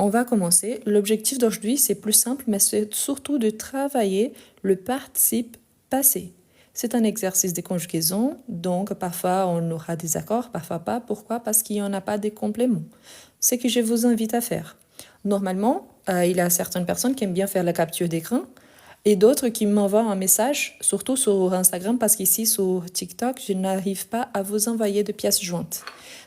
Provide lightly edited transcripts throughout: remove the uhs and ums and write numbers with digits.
on va commencer. L'objectif d'aujourd'hui, c'est plus simple, mais c'est surtout de travailler le participe passé. C'est un exercice de conjugaison, donc parfois on aura des accords, parfois pas. Pourquoi? Parce qu'il n'y en a pas des compléments. C'est ce que je vous invite à faire. Normalement, il y a certaines personnes qui aiment bien faire la capture d'écran et d'autres qui m'envoient un message, surtout sur Instagram, parce qu'ici sur TikTok, je n'arrive pas à vous envoyer de pièces jointes.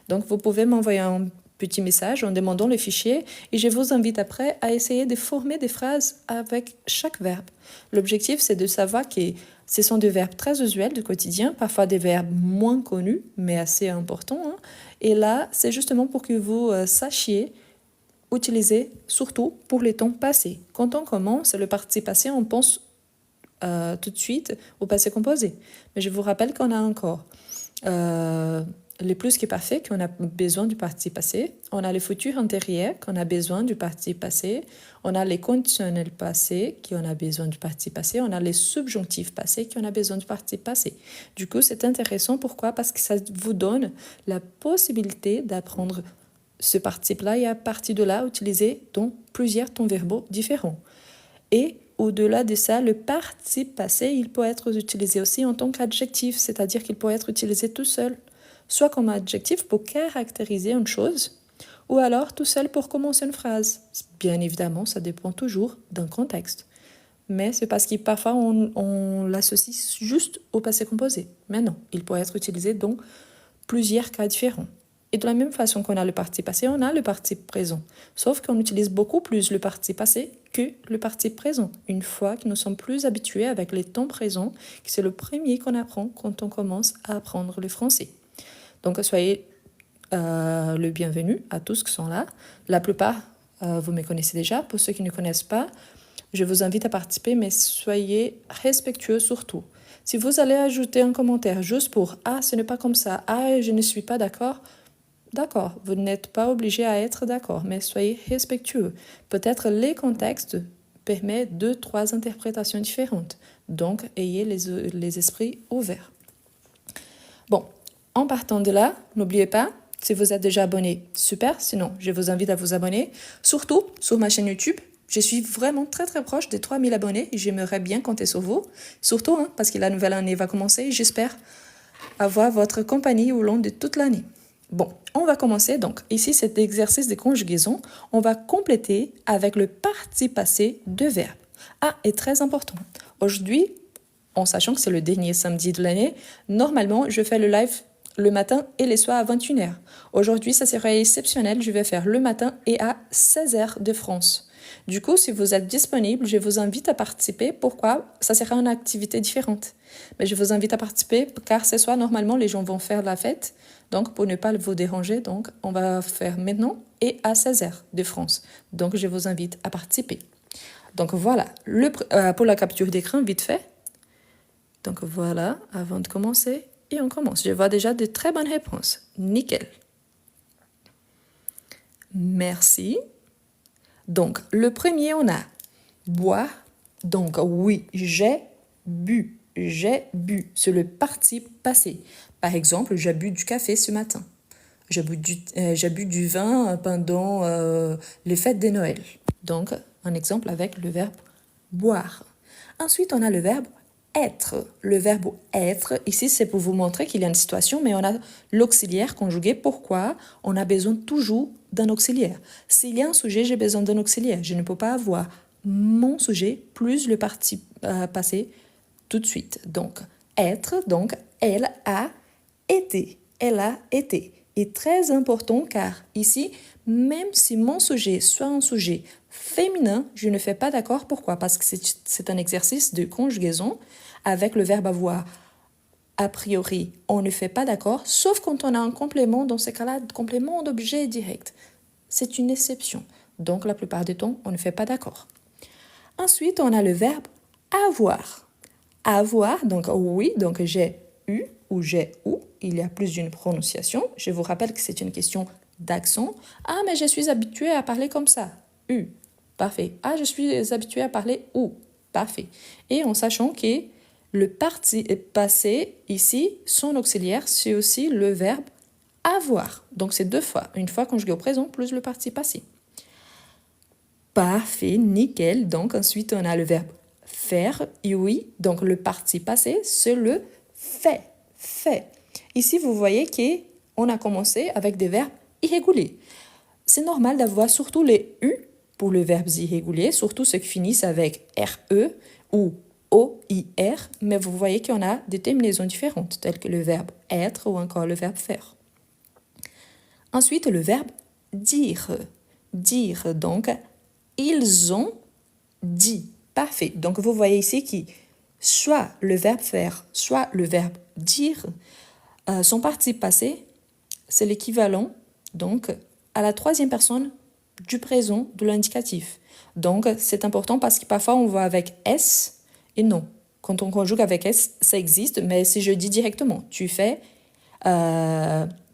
Donc vous pouvez m'envoyer un petit message en demandant le fichier et je vous invite après à essayer de former des phrases avec chaque verbe. L'objectif, c'est de savoir que ce sont des verbes très usuels du quotidien, parfois des verbes moins connus, mais assez importants, hein. Et là, c'est justement pour que vous sachiez utiliser surtout pour les temps passés. Quand on commence le participe passé, on pense tout de suite au passé composé. Mais je vous rappelle qu'on a encore le plus qui est parfait, qu'on a besoin du participe passé. On a le futur antérieur, qu'on a besoin du participe passé. On a les conditionnels passés, qu'on a besoin du participe passé. On a les subjonctifs passés, qu'on a besoin du participe passé. Du coup, c'est intéressant. Pourquoi? Parce que ça vous donne la possibilité d'apprendre ce participe-là et à partir de là, utiliser donc plusieurs temps verbaux différents. Et au-delà de ça, le participe passé, il peut être utilisé aussi en tant qu'adjectif, c'est-à-dire qu'il peut être utilisé tout seul, soit comme adjectif pour caractériser une chose, ou alors tout seul pour commencer une phrase. Bien évidemment, ça dépend toujours d'un contexte. Mais c'est parce que parfois on l'associe juste au passé composé. Mais non, il peut être utilisé dans plusieurs cas différents. Et de la même façon qu'on a le participe passé, on a le participe présent. Sauf qu'on utilise beaucoup plus le participe passé que le participe présent. Une fois que nous sommes plus habitués avec les temps présents, que c'est le premier qu'on apprend quand on commence à apprendre le français. Donc soyez le bienvenu à tous qui sont là. La plupart, vous me connaissez déjà. Pour ceux qui ne connaissent pas, je vous invite à participer, mais soyez respectueux surtout. Si vous allez ajouter un commentaire juste pour « Ah, ce n'est pas comme ça. Ah, je ne suis pas d'accord », d'accord, vous n'êtes pas obligé à être d'accord, mais soyez respectueux. Peut-être les contextes permettent 2-3 interprétations différentes. Donc, ayez les esprits ouverts. Bon, en partant de là, n'oubliez pas, si vous êtes déjà abonné, super. Sinon, je vous invite à vous abonner. Surtout sur ma chaîne YouTube. Je suis vraiment très très proche des 3000 abonnés et j'aimerais bien compter sur vous. Surtout parce que la nouvelle année va commencer et j'espère avoir votre compagnie au long de toute l'année. Bon, on va commencer donc. Ici, cet exercice de conjugaison, on va compléter avec le participe passé de verbe. Ah, et très important. Aujourd'hui, en sachant que c'est le dernier samedi de l'année, normalement, je fais le live le matin et les soirs à 21h. Aujourd'hui, ça serait exceptionnel. Je vais faire le matin et à 16h de France. Du coup, si vous êtes disponible, je vous invite à participer. Pourquoi? Ça sera une activité différente. Mais je vous invite à participer car ce soir, normalement, les gens vont faire la fête. Donc, pour ne pas vous déranger, donc, on va faire maintenant et à 16h de France. Donc, je vous invite à participer. Donc, voilà. Pour la capture d'écran, vite fait. Donc, voilà, avant de commencer. Et on commence. Je vois déjà de très bonnes réponses. Nickel. Merci. Donc, le premier, on a boire. Donc, oui, j'ai bu. J'ai bu. C'est le participe passé. Par exemple, j'ai bu du café ce matin. J'ai bu du vin pendant les fêtes de Noël. Donc, un exemple avec le verbe boire. Ensuite, on a le verbe être. Le verbe être, ici, c'est pour vous montrer qu'il y a une situation, mais on a l'auxiliaire conjugué. Pourquoi? On a besoin toujours d'un auxiliaire. S'il y a un sujet, j'ai besoin d'un auxiliaire. Je ne peux pas avoir mon sujet plus le participe passé tout de suite. Donc, être, donc, elle a été. Elle a été. Est très important car ici, même si mon sujet soit un sujet féminin, je ne fais pas d'accord. Pourquoi? Parce que c'est un exercice de conjugaison avec le verbe avoir. A priori, on ne fait pas d'accord, sauf quand on a un complément, dans ce cas-là, complément d'objet direct. C'est une exception. Donc, la plupart du temps, on ne fait pas d'accord. Ensuite, on a le verbe avoir. Avoir, donc oui, donc j'ai eu ou j'ai ou. Il y a plus d'une prononciation. Je vous rappelle que c'est une question d'accent. Ah, mais je suis habituée à parler comme ça. U. Parfait. Ah, je suis habituée à parler ou. Parfait. Et en sachant que le participe passé, ici, son auxiliaire, c'est aussi le verbe avoir. Donc, c'est deux fois. Une fois conjugué au présent plus le participe passé. Parfait, nickel. Donc, ensuite, on a le verbe faire, oui. Donc, le participe passé, c'est le fait, fait. Ici, vous voyez qu'on a commencé avec des verbes irréguliers. C'est normal d'avoir surtout les U pour les verbes irréguliers, surtout ceux qui finissent avec RE ou OIR, mais vous voyez qu'on a des terminaisons différentes, telles que le verbe être ou encore le verbe faire. Ensuite, le verbe dire. Dire, donc, ils ont dit. Parfait. Donc, vous voyez ici que soit le verbe faire, soit le verbe dire, son participe passé, c'est l'équivalent, donc, à la troisième personne du présent de l'indicatif. Donc, c'est important parce que parfois, on va avec S et non. Quand on conjugue avec S, ça existe, mais si je dis directement, tu fais,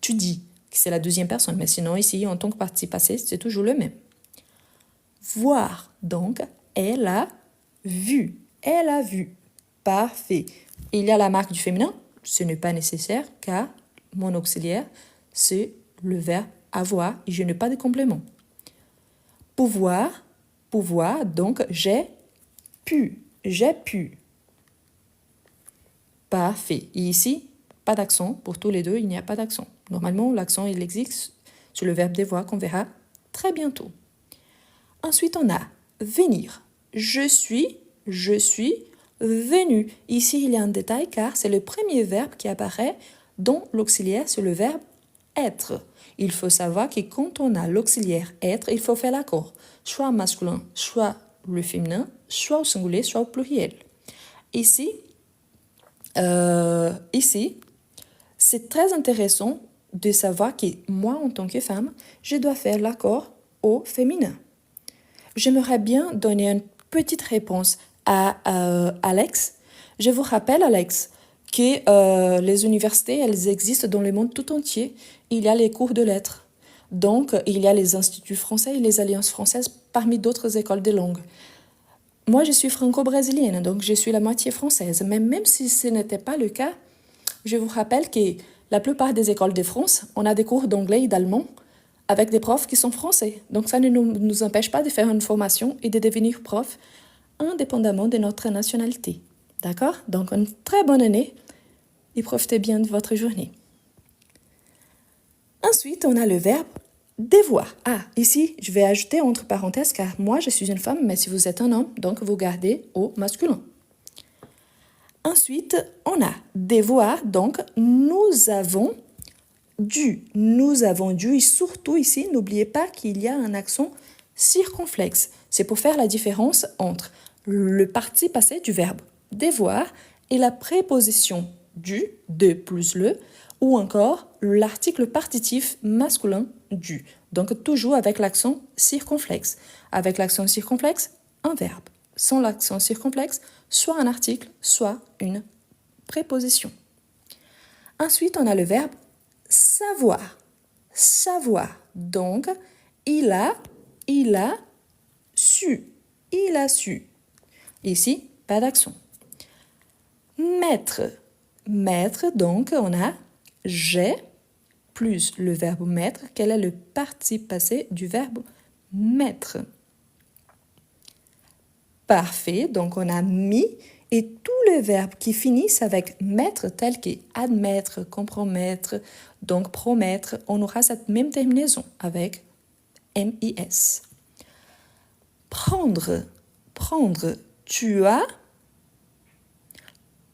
tu dis, que c'est la deuxième personne. Mais sinon, ici, en tant que participe passé, c'est toujours le même. Voir, donc, elle a vu. Elle a vu. Parfait. Il y a la marque du féminin. Ce n'est pas nécessaire car mon auxiliaire, c'est le verbe avoir et je n'ai pas de complément. Pouvoir, pouvoir, donc j'ai pu. J'ai pu. Parfait. Et ici, pas d'accent. Pour tous les deux, il n'y a pas d'accent. Normalement, l'accent, il existe sur le verbe devoir qu'on verra très bientôt. Ensuite, on a venir. Je suis venu. Ici, il y a un détail car c'est le premier verbe qui apparaît dont l'auxiliaire, c'est le verbe être. Il faut savoir que quand on a l'auxiliaire être, il faut faire l'accord. Soit masculin, soit le féminin, soit au singulier, soit au pluriel. Ici, c'est très intéressant de savoir que moi, en tant que femme, je dois faire l'accord au féminin. J'aimerais bien donner une petite réponse à Alex. Je vous rappelle, Alex, que les universités, elles existent dans le monde tout entier. Il y a les cours de lettres. Donc, il y a les instituts français et les alliances françaises parmi d'autres écoles de langue. Moi, je suis franco-brésilienne, donc je suis la moitié française. Mais même si ce n'était pas le cas, je vous rappelle que la plupart des écoles de France, on a des cours d'anglais et d'allemand avec des profs qui sont français. Donc ça ne nous empêche pas de faire une formation et de devenir prof indépendamment de notre nationalité. D'accord? Donc une très bonne année et profitez bien de votre journée. Ensuite, on a le verbe devoir. Ah, ici, je vais ajouter entre parenthèses car moi, je suis une femme, mais si vous êtes un homme, donc vous gardez au masculin. Ensuite, on a devoir, donc nous avons dû. Nous avons dû et surtout ici, n'oubliez pas qu'il y a un accent circonflexe. C'est pour faire la différence entre le participe passé du verbe devoir et la préposition du, de plus le, ou encore l'article partitif masculin du. Donc toujours avec l'accent circonflexe. Avec l'accent circonflexe, un verbe. Sans l'accent circonflexe, soit un article, soit une préposition. Ensuite, on a le verbe savoir. Savoir. Donc, il a su. Il a su. Ici, pas d'accent. Mettre. Mettre, donc, on a j'ai plus le verbe mettre. Quel est le participe passé du verbe mettre? Parfait, donc on a mis et tous les verbes qui finissent avec mettre, tels que admettre, compromettre, donc promettre, on aura cette même terminaison avec MIS. Prendre, prendre, tu as.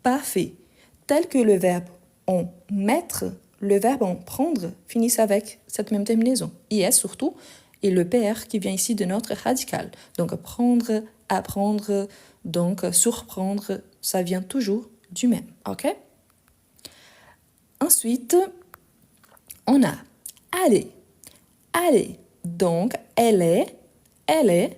Parfait, tel que le verbe en mettre, le verbe en prendre finissent avec cette même terminaison. IS surtout, et le PR qui vient ici de notre radical. Donc prendre, apprendre, donc surprendre, ça vient toujours du même. Ok? Ensuite, on a aller. Aller. Donc, elle est.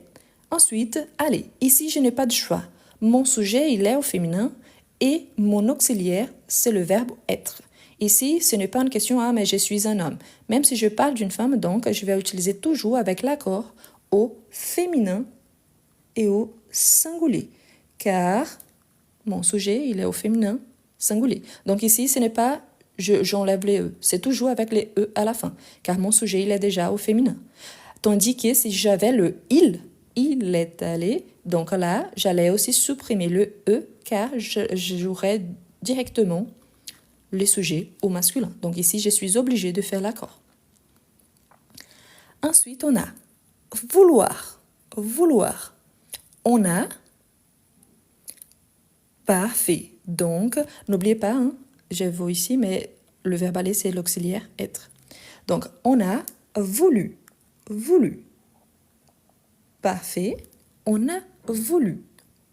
Ensuite, aller. Ici, je n'ai pas de choix. Mon sujet, il est au féminin et mon auxiliaire, c'est le verbe être. Ici, ce n'est pas une question « Ah, mais je suis un homme ». Même si je parle d'une femme, donc, je vais utiliser toujours avec l'accord au féminin et au singulier. Car mon sujet, il est au féminin singulier. Donc ici, ce n'est pas « j'enlève les E ». C'est toujours avec les E à la fin. Car mon sujet, il est déjà au féminin. Tandis que si j'avais le « il », il est allé. Donc là, j'allais aussi supprimer le E car je jouerais directement les sujets au masculin. Donc ici, je suis obligée de faire l'accord. Ensuite, on a vouloir. Vouloir. On a parfait. Donc, n'oubliez pas, hein, je vois ici, mais le verbe aller, c'est l'auxiliaire être. Donc, on a voulu. Voulu. Parfait. On a voulu.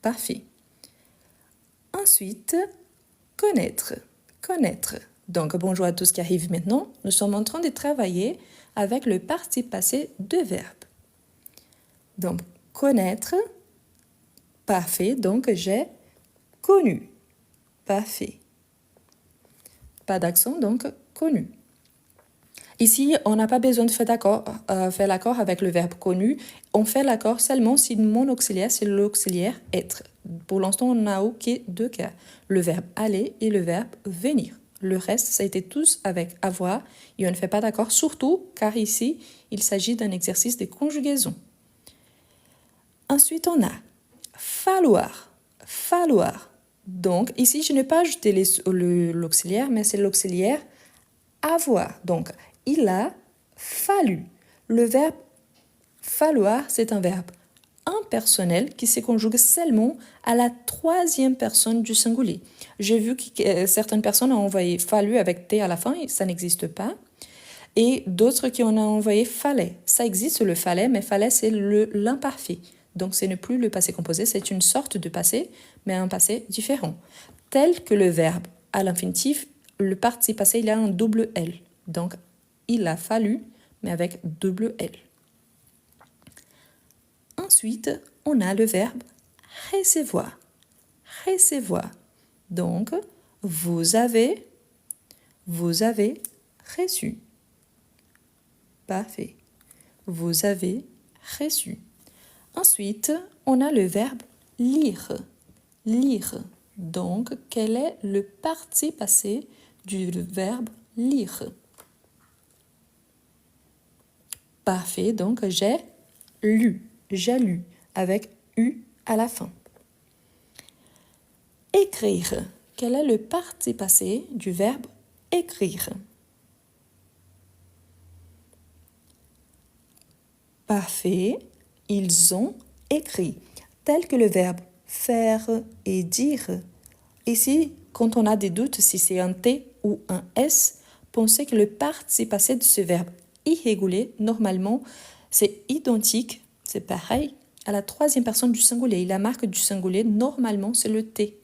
Parfait. Ensuite, connaître. Connaître. Donc, bonjour à tous qui arrivent maintenant. Nous sommes en train de travailler avec le participe passé de verbe. Donc, connaître. Parfait. Donc, j'ai connu. Parfait. Pas d'accent, donc connu. Ici, on n'a pas besoin de faire l'accord avec le verbe connu. On fait l'accord seulement si mon auxiliaire, c'est l'auxiliaire être. Pour l'instant, on n'a que deux cas. Le verbe aller et le verbe venir. Le reste, ça a été tous avec avoir et on ne fait pas d'accord, surtout car ici, il s'agit d'un exercice de conjugaison. Ensuite, on a falloir. Falloir. Donc, ici, je n'ai pas ajouté l'auxiliaire, mais c'est l'auxiliaire avoir. Donc, il a fallu. Le verbe falloir, c'est un verbe impersonnel qui se conjugue seulement à la troisième personne du singulier. J'ai vu que certaines personnes ont envoyé fallu avec T à la fin et ça n'existe pas. Et d'autres qui en ont envoyé fallait. Ça existe le fallait, mais fallait c'est l'imparfait. Donc ce n'est plus le passé composé, c'est une sorte de passé, mais un passé différent. Tel que le verbe à l'infinitif, le participe passé, il a un double L. Donc il a fallu, mais avec double L. Ensuite, on a le verbe recevoir. Recevoir. Donc, vous avez reçu. Parfait. Vous avez reçu. Ensuite, on a le verbe lire. Lire. Donc, quel est le participe passé du verbe lire? Parfait. Donc, j'ai lu. J'ai lu avec U à la fin. Écrire. Quel est le participe passé du verbe écrire? Parfait. Ils ont écrit. Tel que le verbe faire et dire. Ici, quand on a des doutes si c'est un T ou un S, pensez que le participe passé de ce verbe irrégulier, normalement, c'est identique, c'est pareil, à la troisième personne du singulier. Et la marque du singulier, normalement, c'est le T.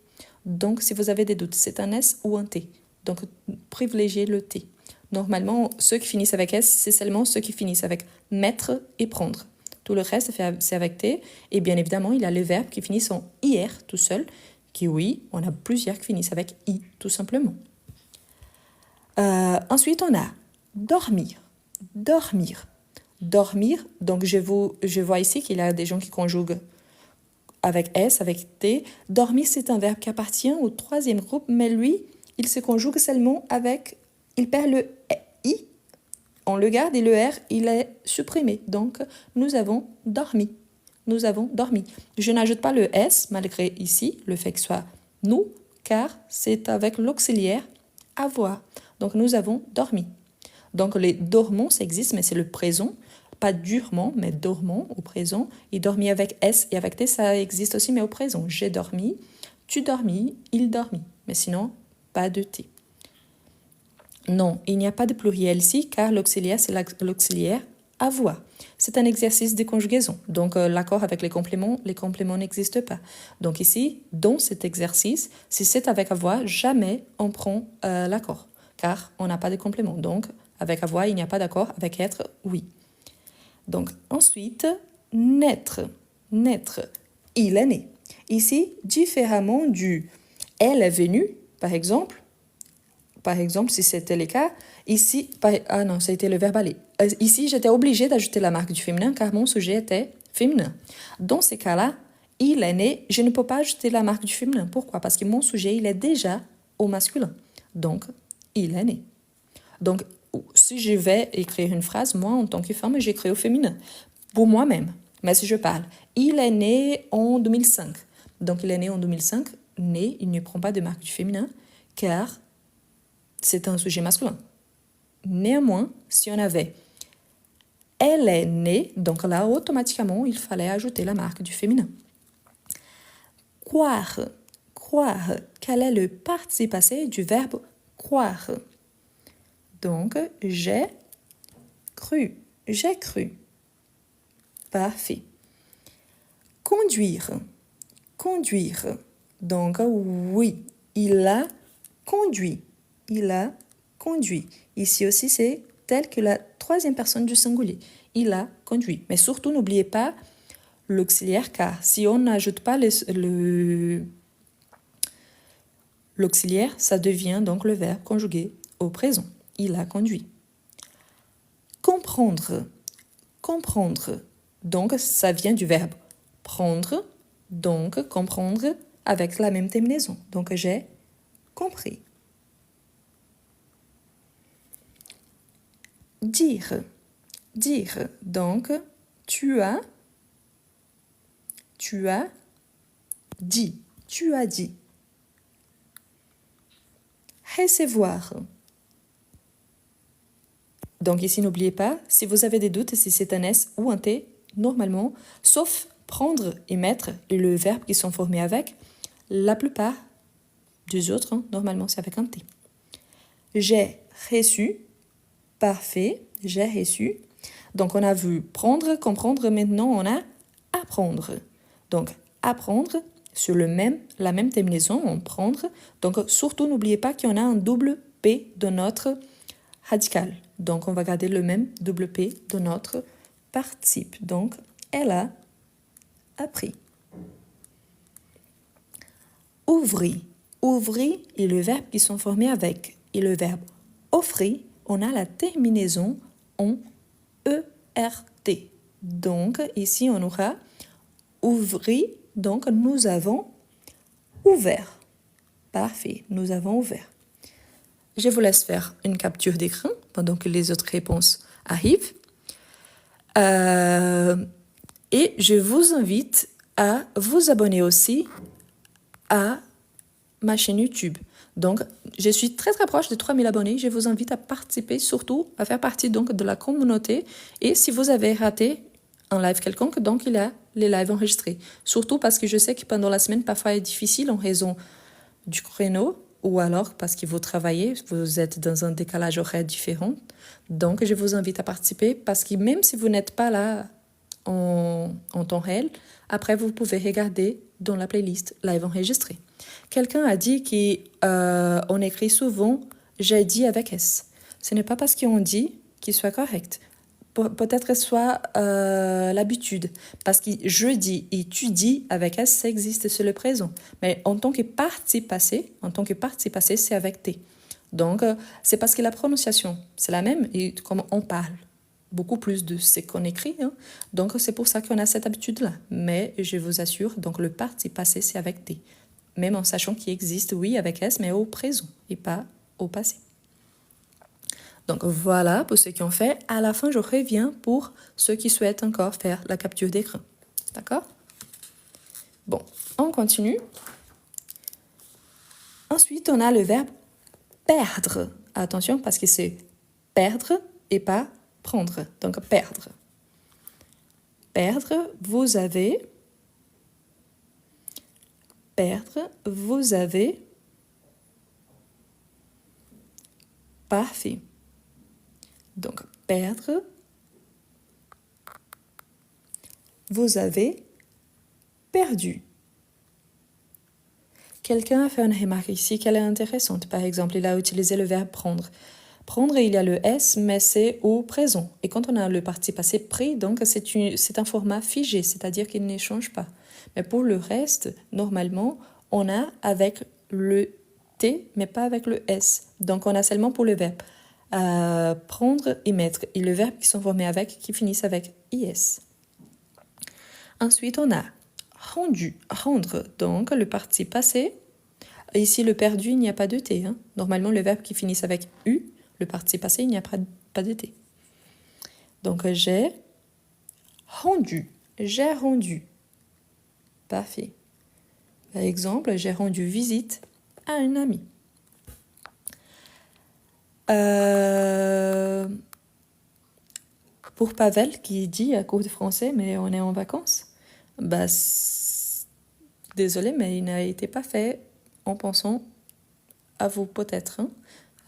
Donc, si vous avez des doutes, c'est un S ou un T. Donc, privilégiez le T. Normalement, ceux qui finissent avec S, c'est seulement ceux qui finissent avec mettre et prendre. Tout le reste, c'est avec T. Et bien évidemment, il y a les verbes qui finissent en IR tout seul, qui oui, on a plusieurs qui finissent avec I, tout simplement. Ensuite, on a dormir. Dormir. Dormir, donc je vois ici qu'il y a des gens qui conjuguent avec S, avec T. Dormir, c'est un verbe qui appartient au troisième groupe, mais lui, il se conjugue seulement avec... Il perd le I, on le garde et le R, il est supprimé. Donc, nous avons dormi. Nous avons dormi. Je n'ajoute pas le S, malgré ici, le fait que ce soit nous, car c'est avec l'auxiliaire avoir. Donc, nous avons dormi. Donc, les dormons, ça existe, mais c'est le présent. Pas durement, mais dormant au présent. Et dormi avec S et avec T, ça existe aussi, mais au présent. J'ai dormi, tu dormis, il dormit. Mais sinon, pas de T. Non, il n'y a pas de pluriel ici, car l'auxiliaire, c'est l'auxiliaire avoir. C'est un exercice de conjugaison. Donc, l'accord avec les compléments n'existent pas. Donc ici, dans cet exercice, si c'est avec avoir, jamais on prend l'accord, car on n'a pas de complément. Donc, avec avoir, il n'y a pas d'accord. Avec être, oui. Donc, ensuite, naître. Naître. Il est né. Ici, différemment du « elle est venue », par exemple, si c'était le cas, ici... Ah non, ça a été le verbe aller. Ici, j'étais obligée d'ajouter la marque du féminin car mon sujet était féminin. Dans ces cas-là, il est né, je ne peux pas ajouter la marque du féminin. Pourquoi? Parce que mon sujet, il est déjà au masculin. Donc, il est né. Donc, si je vais écrire une phrase, moi, en tant que femme, j'écris au féminin. Pour moi-même. Mais si je parle, il est né en 2005. Donc, il est né en 2005. Né, il ne prend pas de marque du féminin car c'est un sujet masculin. Néanmoins, si on avait elle est née, donc là, automatiquement, il fallait ajouter la marque du féminin. Croire. Croire. Quel est le participe passé du verbe croire? Donc, j'ai cru. J'ai cru. Parfait. Conduire. Conduire. Donc, oui, il a conduit. Il a conduit. Ici aussi, c'est tel que la troisième personne du singulier. Il a conduit. Mais surtout, n'oubliez pas l'auxiliaire car. Si on n'ajoute pas l'auxiliaire, ça devient donc le verbe conjugué au présent. Il a conduit. Comprendre. Comprendre. Donc, ça vient du verbe prendre. Donc, comprendre avec la même terminaison. Donc, j'ai compris. Dire. Dire. Donc, tu as dit. Tu as dit. Recevoir. Donc ici, n'oubliez pas, si vous avez des doutes, si c'est un S ou un T, normalement, sauf prendre et mettre et le verbe qui sont formés avec, la plupart des autres, normalement, c'est avec un T. J'ai reçu. Parfait. J'ai reçu. Donc, on a vu prendre, comprendre. Maintenant, on a apprendre. Donc, apprendre sur la même terminaison, on prendre. Donc, surtout, n'oubliez pas qu'il y en a un double P dans notre radical. Donc, on va garder le même double P dans notre participe. Donc, elle a appris. Ouvrir. Ouvrir est le verbe qui sont formés avec. Et le verbe offrir, on a la terminaison en ERT. Donc, ici, on aura ouvrir. Donc, nous avons ouvert. Parfait, nous avons ouvert. Je vous laisse faire une capture d'écran pendant que les autres réponses arrivent. Et je vous invite à vous abonner aussi à ma chaîne YouTube. Donc, je suis très très proche de 3000 abonnés. Je vous invite à participer, surtout à faire partie donc de la communauté. Et si vous avez raté un live quelconque, donc il y a les lives enregistrés. Surtout parce que je sais que pendant la semaine, parfois, est difficile en raison du créneau ou alors parce que vous travaillez, vous êtes dans un décalage horaire différent. Donc, je vous invite à participer parce que même si vous n'êtes pas là en temps réel, après, vous pouvez regarder dans la playlist live enregistré. Quelqu'un a dit qu'on écrit souvent « j'ai dit » avec S. Ce n'est pas parce qu'on dit qu'il soit correct. Peut-être soit l'habitude. Parce que je dis et tu dis avec S, ça existe, c'est le présent. Mais en tant que participe passé, c'est avec T. Donc, c'est parce que la prononciation, c'est la même et comme on parle beaucoup plus de ce qu'on écrit. Hein. Donc, c'est pour ça qu'on a cette habitude-là. Mais je vous assure, donc le participe passé, c'est avec T. Même en sachant qu'il existe, oui, avec S, mais au présent et pas au passé. Donc voilà pour ceux qui ont fait. À la fin, je reviens pour ceux qui souhaitent encore faire la capture d'écran. D'accord? Bon, on continue. Ensuite, on a le verbe perdre. Attention, parce que c'est perdre et pas prendre. Donc, perdre. Perdre, vous avez. Perdre, vous avez. Parfait. Donc, perdre, vous avez perdu. Quelqu'un a fait une remarque ici qu'elle est intéressante. Par exemple, il a utilisé le verbe prendre. Prendre, il y a le S, mais c'est au présent. Et quand on a le participe passé pris, donc c'est un format figé, c'est-à-dire qu'il ne change pas. Mais pour le reste, normalement, on a avec le T, mais pas avec le S. Donc, on a seulement pour le verbe prendre et mettre. Et le verbe qui sont formés avec, qui finissent avec IS. Ensuite, on a rendu, rendre. Donc, le participe passé. Ici, le perdu, il n'y a pas de T. Hein. Normalement, le verbe qui finit avec U, le participe passé, il n'y a pas de T. Donc, j'ai rendu. J'ai rendu. Parfait. Par exemple, j'ai rendu visite à un ami. Pour Pavel qui dit à cours de français, mais on est en vacances, bah, désolé, mais il n'a été pas fait en pensant à vous peut-être, hein,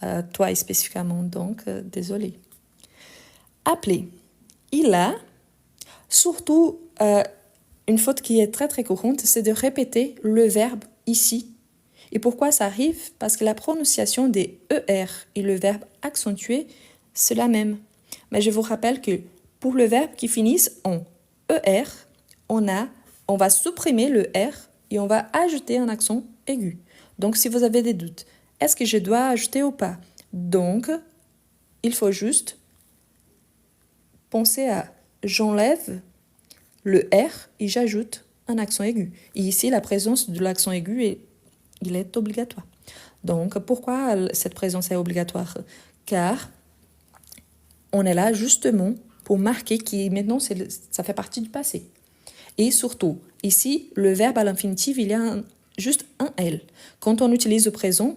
à toi spécifiquement, donc désolé. Appeler. Il a, surtout, une faute qui est très très courante, c'est de répéter le verbe ici. Et pourquoi ça arrive? Parce que la prononciation des ER et le verbe accentué, c'est la même. Mais je vous rappelle que pour le verbe qui finisse en ER, on va supprimer le R et on va ajouter un accent aigu. Donc si vous avez des doutes, est-ce que je dois ajouter ou pas? Donc, il faut juste penser à j'enlève le R et j'ajoute un accent aigu. Et ici, la présence de l'accent aigu il est obligatoire. Donc, pourquoi cette présence est obligatoire? Car on est là justement pour marquer que maintenant, ça fait partie du passé. Et surtout, ici, le verbe à l'infinitif, il y a juste un L. Quand on utilise au présent,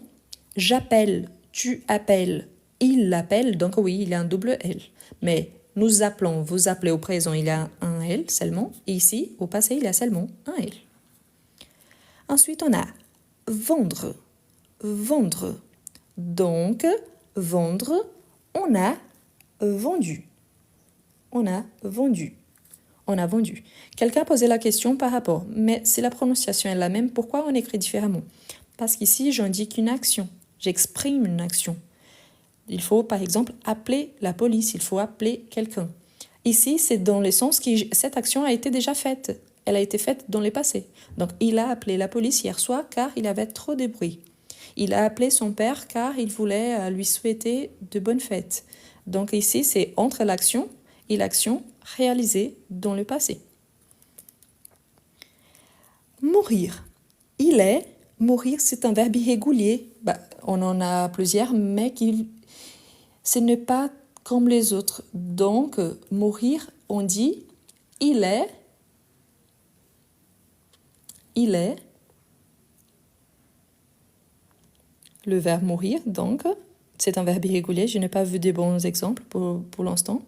j'appelle, tu appelles, il l'appelle, donc oui, il y a un double L. Mais nous appelons, vous appelez au présent, il y a un L seulement. Et ici, au passé, il y a seulement un L. Ensuite, on a vendre. Vendre. Donc, vendre, on a vendu. On a vendu. On a vendu. Quelqu'un a posé la question par rapport, mais si la prononciation est la même, pourquoi on écrit différemment? Parce qu'ici, j'indique une action. J'exprime une action. Il faut, par exemple, appeler la police. Il faut appeler quelqu'un. Ici, c'est dans le sens que cette action a été déjà faite. Elle a été faite dans le passé. Donc, il a appelé la police hier soir car il avait trop de bruit. Il a appelé son père car il voulait lui souhaiter de bonnes fêtes. Donc ici, c'est entre l'action et l'action réalisée dans le passé. Mourir. Mourir, c'est un verbe irrégulier. On en a plusieurs, mais ce n'est pas comme les autres. Donc, mourir, on dit il est. Le verbe mourir, donc, c'est un verbe irrégulier. Je n'ai pas vu de bons exemples pour l'instant.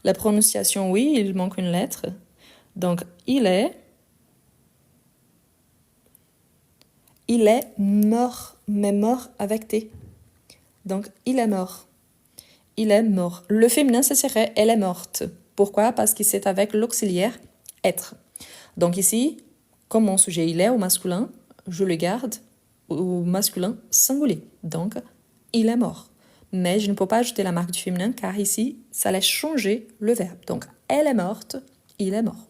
La prononciation, oui, il manque une lettre. Donc, il est mort, mais mort avec T. Donc, il est mort. Il est mort. Le féminin, ce serait elle est morte. Pourquoi? Parce que c'est avec l'auxiliaire être. Donc ici, comme mon sujet il est au masculin, je le garde au masculin singulier. Donc, il est mort. Mais je ne peux pas ajouter la marque du féminin car ici, ça laisse changer le verbe. Donc, elle est morte, il est mort.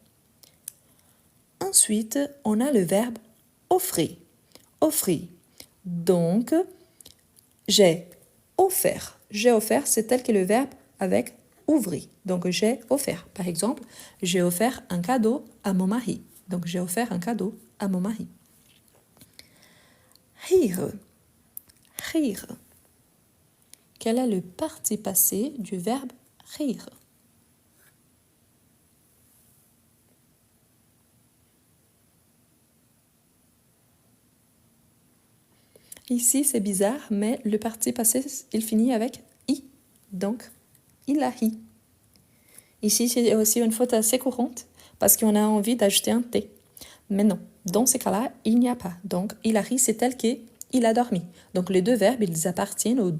Ensuite, on a le verbe offrir. Offrir. Donc, j'ai offert. J'ai offert, c'est tel que le verbe avec ouvrir. Donc, j'ai offert. Par exemple, j'ai offert un cadeau à mon mari. Donc, j'ai offert un cadeau à mon mari. Rire. Rire. Quel est le parti passé du verbe rire? Ici, c'est bizarre, mais le parti passé, il finit avec i. Donc, il a ri. Ici, c'est aussi une faute assez courante parce qu'on a envie d'ajouter un t. Mais non, dans ces cas-là, il n'y a pas. Donc, il a ri, c'est tel qu'il a dormi. Donc, les deux verbes, ils appartiennent au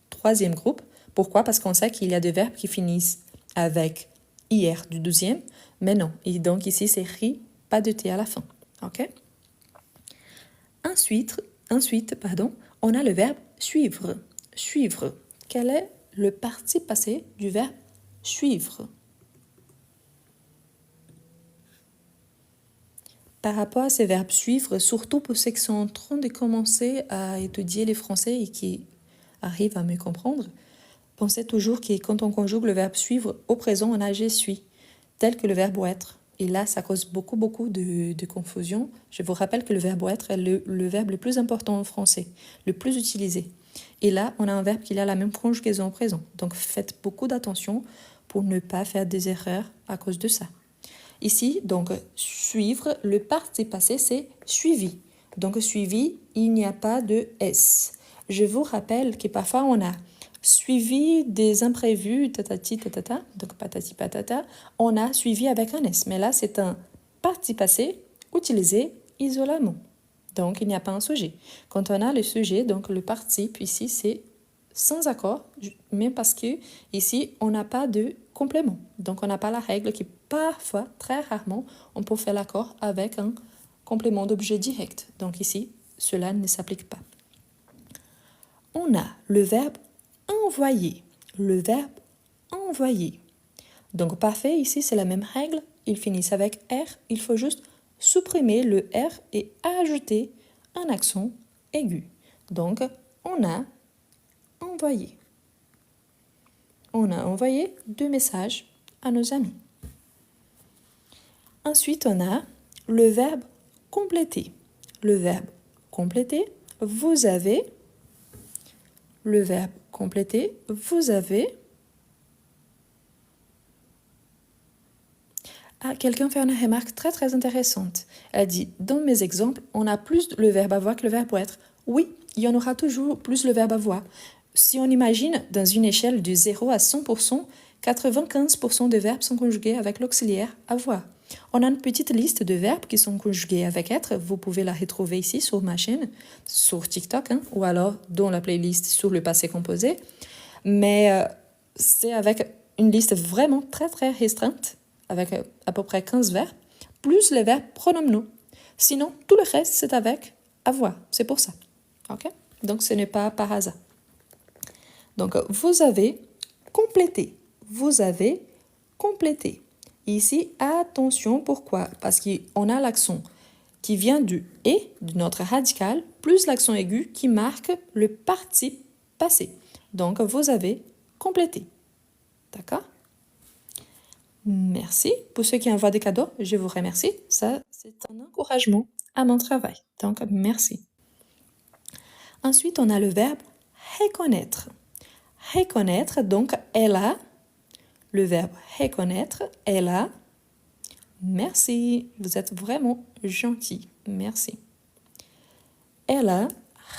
troisième groupe. Pourquoi? Parce qu'on sait qu'il y a des verbes qui finissent avec IR du 12e, mais non. Et donc, ici, c'est ri, pas de t à la fin. OK? Ensuite, on a le verbe suivre. Suivre. Quel est le parti passé du verbe suivre? Par rapport à ces verbes suivre, surtout pour ceux qui sont en train de commencer à étudier les français et qui arrivent à me comprendre, pensez toujours que quand on conjugue le verbe suivre au présent, on a je suis, tel que le verbe être. Et là, ça cause beaucoup de confusion. Je vous rappelle que le verbe être est le verbe le plus important en français, le plus utilisé. Et là, on a un verbe qui a la même conjugaison au présent. Donc, faites beaucoup d'attention pour ne pas faire des erreurs à cause de ça. Ici, donc, suivre, le participe passé, c'est suivi. Donc, suivi, il n'y a pas de S. Je vous rappelle que parfois, on a suivi des imprévus, tatati, tatata, donc patati patata, on a suivi avec un S. Mais là, c'est un participe passé utilisé isolément. Donc, il n'y a pas un sujet. Quand on a le sujet, donc le participe ici, c'est sans accord, mais parce que ici, on n'a pas de complément. Donc, on n'a pas la règle qui parfois, très rarement, on peut faire l'accord avec un complément d'objet direct. Donc ici, cela ne s'applique pas. On a le verbe envoyer. Le verbe envoyer. Donc parfait, ici, c'est la même règle. Ils finissent avec R. Il faut juste supprimer le R et ajouter un accent aigu. Donc, on a envoyé. On a envoyé 2 messages à nos amis. Ensuite, on a le verbe compléter. Le verbe compléter, vous avez. Le verbe compléter, vous avez. Ah, quelqu'un fait une remarque très très intéressante. Elle dit, dans mes exemples, on a plus le verbe avoir que le verbe être. Oui, il y en aura toujours plus le verbe avoir. Si on imagine dans une échelle de 0 à 100%, 95% des verbes sont conjugués avec l'auxiliaire avoir. On a une petite liste de verbes qui sont conjugués avec être. Vous pouvez la retrouver ici sur ma chaîne, sur TikTok, ou alors dans la playlist sur le passé composé. Mais c'est avec une liste vraiment très très restreinte, avec à peu près 15 verbes, plus les verbes pronominaux. Sinon, tout le reste, c'est avec avoir. C'est pour ça. Ok? Donc, ce n'est pas par hasard. Donc, vous avez complété. Vous avez complété. Ici, attention, pourquoi? Parce qu'on a l'accent qui vient du « et » de notre radical, plus l'accent aigu qui marque le participe passé. Donc, vous avez complété. D'accord? Merci. Pour ceux qui envoient des cadeaux, je vous remercie. Ça, c'est un encouragement à mon travail. Donc, merci. Ensuite, on a le verbe reconnaître. Reconnaître, donc, elle a. Le verbe reconnaître, elle a. Merci. Vous êtes vraiment gentil. Merci. Elle a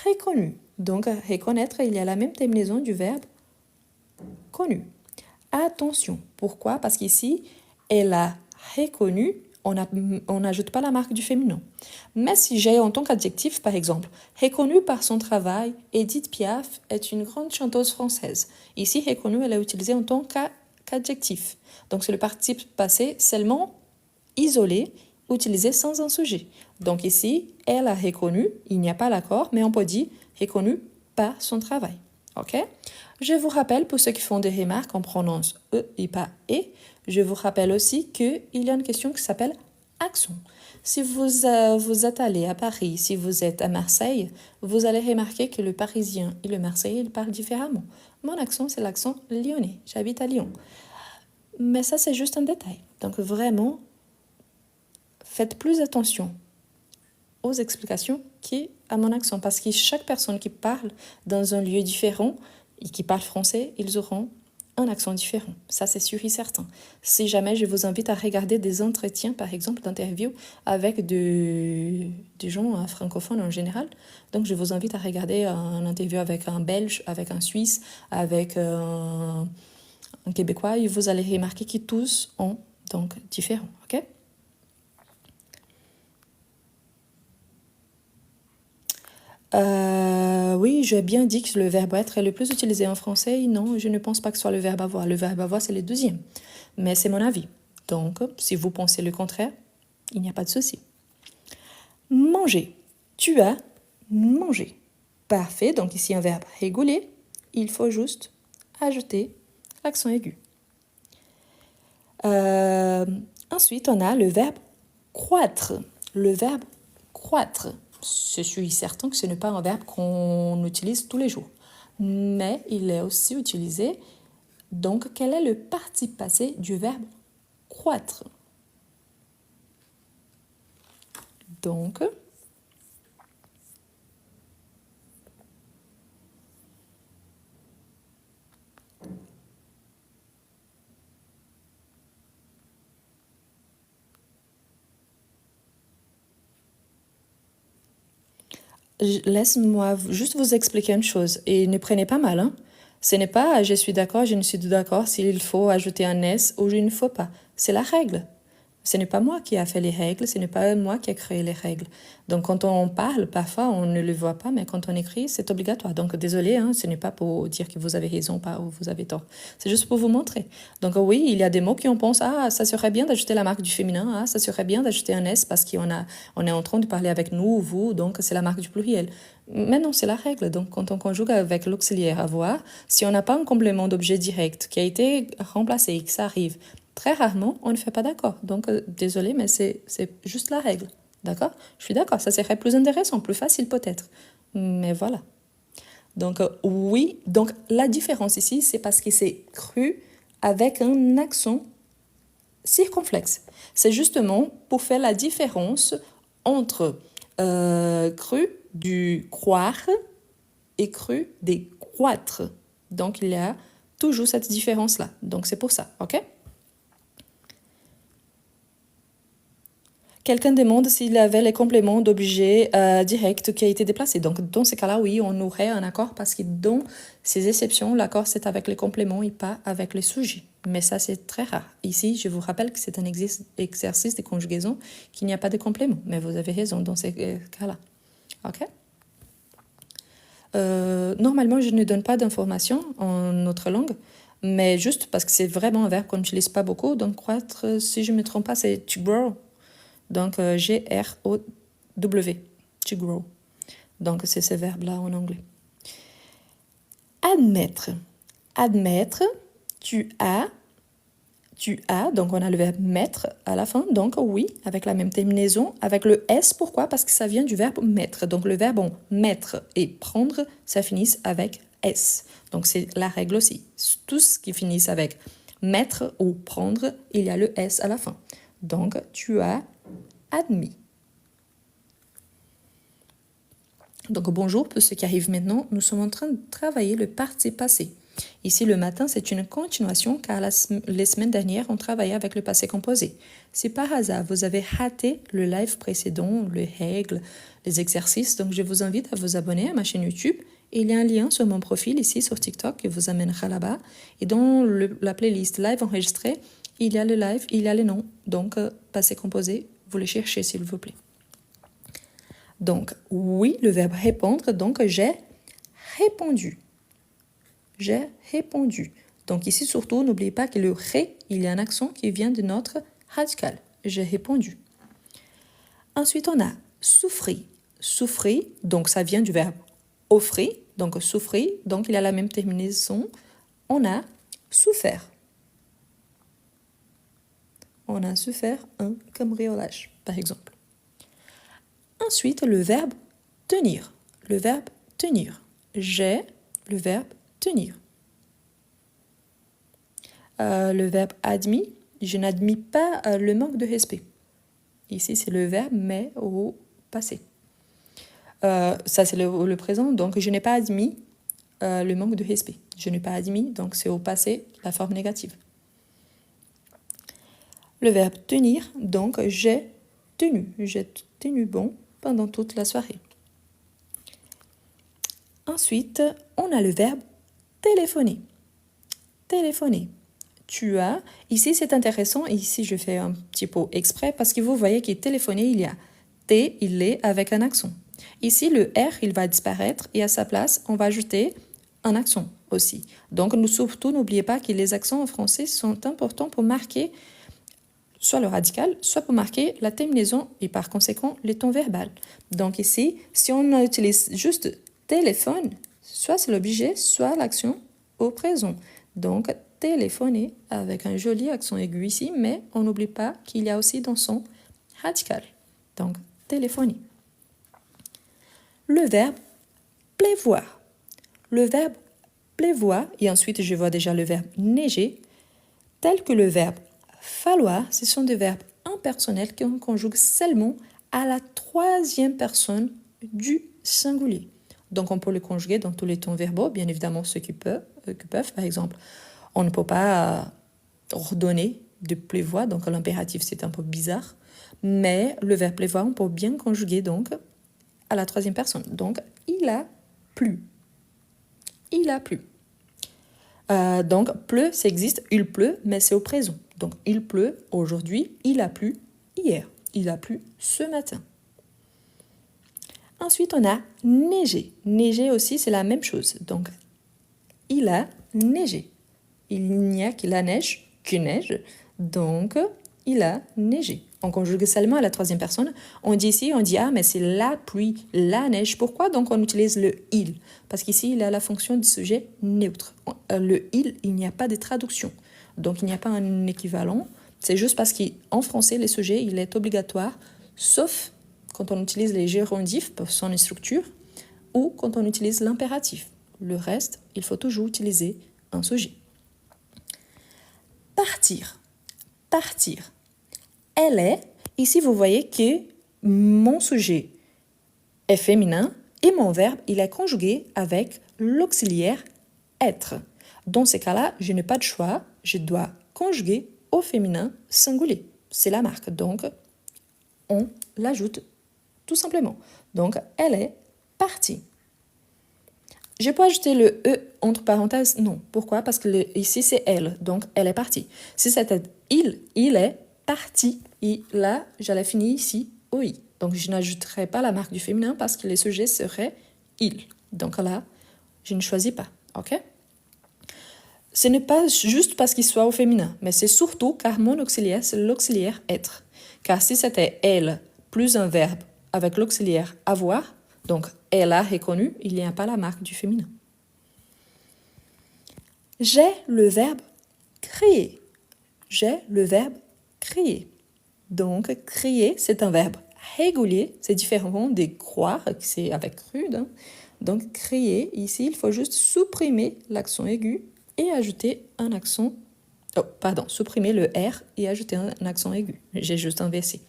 reconnu. Donc, reconnaître, il y a la même terminaison du verbe connu. Attention. Pourquoi? Parce qu'ici, elle a reconnu, on n'ajoute pas la marque du féminin. Mais si j'ai en tant qu'adjectif, par exemple, reconnue par son travail, Edith Piaf est une grande chanteuse française. Ici, reconnue, elle est utilisée en tant qu'adjectif. Donc, c'est le participe passé seulement isolé, utilisé sans un sujet. Donc ici, elle a reconnu, il n'y a pas l'accord, mais on peut dire reconnu par son travail. Ok? Je vous rappelle, pour ceux qui font des remarques, on prononce E et pas E. Je vous rappelle aussi qu'il y a une question qui s'appelle accent. Si vous êtes allé à Paris, si vous êtes à Marseille, vous allez remarquer que le Parisien et le Marseillais, ils parlent différemment. Mon accent, c'est l'accent lyonnais. J'habite à Lyon. Mais ça, c'est juste un détail. Donc vraiment, faites plus attention aux explications qu'à mon accent, parce que chaque personne qui parle dans un lieu différent et qui parle français, ils auront un accent différent. Ça, c'est sûr et certain. Si jamais je vous invite à regarder des entretiens, par exemple, d'interviews avec des gens francophones en général, donc je vous invite à regarder un interview avec un Belge, avec un Suisse, avec un Québécois, et vous allez remarquer qu'ils tous ont donc différents. Ok? Oui, j'ai bien dit que le verbe être est le plus utilisé en français. Non, je ne pense pas que ce soit le verbe avoir. Le verbe avoir, c'est le deuxième. Mais c'est mon avis. Donc, si vous pensez le contraire, il n'y a pas de souci. Manger. Tu as mangé. Parfait. Donc ici, un verbe régulier. Il faut juste ajouter l'accent aigu. Ensuite, on a le verbe croître. Le verbe croître. Je suis certain que ce n'est pas un verbe qu'on utilise tous les jours. Mais il est aussi utilisé. Donc, quel est le participe passé du verbe croître? Donc, Laisse-moi juste vous expliquer une chose et ne prenez pas mal, hein. Ce n'est pas je suis d'accord, je ne suis d'accord s'il faut ajouter un S ou il ne faut pas. C'est la règle. Ce n'est pas moi qui a fait les règles, ce n'est pas moi qui a créé les règles. Donc quand on parle, parfois on ne le voit pas, mais quand on écrit, c'est obligatoire. Donc désolé, hein, ce n'est pas pour dire que vous avez raison pas, ou vous avez tort. C'est juste pour vous montrer. Donc oui, il y a des mots qui on pense, ah, ça serait bien d'ajouter la marque du féminin, ah, ça serait bien d'ajouter un S parce on est en train de parler avec nous ou vous, donc c'est la marque du pluriel. Mais non, c'est la règle. Donc quand on conjugue avec l'auxiliaire avoir, si on n'a pas un complément d'objet direct qui a été remplacé et que ça arrive, très rarement, on ne fait pas d'accord. Donc, désolé, mais c'est juste la règle. D'accord? Je suis d'accord, ça serait plus intéressant, plus facile peut-être. Mais voilà. Donc, oui. Donc, la différence ici, c'est parce que c'est cru avec un accent circonflexe. C'est justement pour faire la différence entre cru du croire et cru des croître. Donc, il y a toujours cette différence-là. Donc, c'est pour ça, ok? Quelqu'un demande s'il avait les compléments d'objet direct qui a été déplacé. Donc, dans ces cas-là, oui, on aurait un accord parce que dans ces exceptions, l'accord, c'est avec les compléments et pas avec les sujets. Mais ça, c'est très rare. Ici, je vous rappelle que c'est un exercice de conjugaison qu'il n'y a pas de complément. Mais vous avez raison dans ces cas-là. OK? Normalement, je ne donne pas d'informations en notre langue, mais juste parce que c'est vraiment un verbe qu'on n'utilise pas beaucoup. Donc, croître, si je ne me trompe pas, c'est to grow. Donc, G-R-O-W, to grow. Donc, c'est ce verbe-là en anglais. Admettre. Admettre, tu as, donc on a le verbe mettre à la fin, donc oui, avec la même terminaison, avec le S, pourquoi? Parce que ça vient du verbe mettre. Donc, le verbe mettre et prendre, ça finit avec S. Donc, c'est la règle aussi. Tout ce qui finit avec mettre ou prendre, il y a le S à la fin. Donc, tu as admis. Donc bonjour pour ceux qui arrivent maintenant, nous sommes en train de travailler le participe passé. Ici le matin c'est une continuation car les semaines dernières on travaillait avec le passé composé. Si par hasard vous avez raté le live précédent, les règles, les exercices, donc je vous invite à vous abonner à ma chaîne YouTube. Il y a un lien sur mon profil ici sur TikTok qui vous amènera là-bas. Et dans la playlist live enregistrée, il y a le live, il y a les noms. Donc passé composé, vous le cherchez s'il vous plaît. Donc, oui, le verbe répondre, donc j'ai répondu. J'ai répondu. Donc ici, surtout, n'oubliez pas que le ré, il y a un accent qui vient de notre radical. J'ai répondu. Ensuite, on a souffrir. Souffrir, donc ça vient du verbe offrir. Donc souffrir, donc il a la même terminaison. On a souffert. On a souffert un cambriolage, par exemple. Ensuite, le verbe tenir. Le verbe tenir. J'ai le verbe tenir. Le verbe admis. Je n'admis pas le manque de respect. Ici, c'est le verbe mais au passé. Ça, c'est le présent. Donc, je n'ai pas admis le manque de respect. Je n'ai pas admis, donc c'est au passé, la forme négative. Le verbe tenir, donc j'ai tenu. J'ai tenu bon pendant toute la soirée. Ensuite, on a le verbe téléphoner. Téléphoner. Tu as, ici c'est intéressant, ici je fais un petit peu exprès parce que vous voyez que téléphoner, il y a T, il est avec un accent. Ici le R, il va disparaître et à sa place, on va ajouter un accent aussi. Donc surtout, n'oubliez pas que les accents en français sont importants pour marquer soit le radical, soit pour marquer la terminaison et par conséquent les tons verbaux. Donc ici, si on utilise juste téléphone, soit c'est l'objet, soit l'action au présent. Donc téléphoner avec un joli accent aigu ici, mais on n'oublie pas qu'il y a aussi dans son radical. Donc téléphoner. Le verbe pleuvoir. Le verbe pleuvoir, et ensuite je vois déjà le verbe neiger, tel que le verbe falloir, ce sont des verbes impersonnels qui on conjugue seulement à la troisième personne du singulier. Donc on peut le conjuguer dans tous les temps verbaux, bien évidemment ceux qui peuvent. Par exemple, on ne peut pas ordonner de pleuvoir, donc l'impératif c'est un peu bizarre, mais le verbe pleuvoir on peut bien conjuguer donc à la troisième personne. Donc, il a plu. Il a plu. Donc, pleut, ça existe. Il pleut, mais c'est au présent. Donc, il pleut aujourd'hui. Il a plu hier. Il a plu ce matin. Ensuite, on a neigé. Neiger aussi, c'est la même chose. Donc, il a neigé. Il n'y a que la neige qui neige. Donc, il a neigé. On conjugue seulement à la troisième personne. On dit ici, ah, mais c'est la pluie, la neige. Pourquoi donc on utilise le il? Parce qu'ici, il a la fonction du sujet neutre. Le il n'y a pas de traduction. Donc, il n'y a pas un équivalent. C'est juste parce qu'en français, le sujet, il est obligatoire, sauf quand on utilise les gérondifs pour son structure ou quand on utilise l'impératif. Le reste, il faut toujours utiliser un sujet. Partir. Partir. Elle est, ici vous voyez que mon sujet est féminin et mon verbe, il est conjugué avec l'auxiliaire être. Dans ces cas-là, je n'ai pas de choix, je dois conjuguer au féminin singulier. C'est la marque, donc on l'ajoute tout simplement. Donc, elle est partie. Je peux ajouter le E entre parenthèses? Non. Pourquoi? Parce que ici, c'est elle. Donc, elle est partie. Si c'était il est parti. Et là, j'allais finir ici au I. Donc, je n'ajouterai pas la marque du féminin parce que le sujet serait il. Donc là, je ne choisis pas. OK? Ce n'est pas juste parce qu'il soit au féminin, mais c'est surtout car mon auxiliaire, c'est l'auxiliaire être. Car si c'était elle plus un verbe avec l'auxiliaire avoir, donc elle a reconnu, il n'y a pas la marque du féminin. J'ai le verbe crier. J'ai le verbe crier. Donc, crier, c'est un verbe régulier. C'est différent de croire, c'est avec rude. Hein. Donc, crier, ici, il faut juste supprimer l'accent aigu et ajouter un accent... supprimer le R et ajouter un accent aigu. J'ai juste inversé.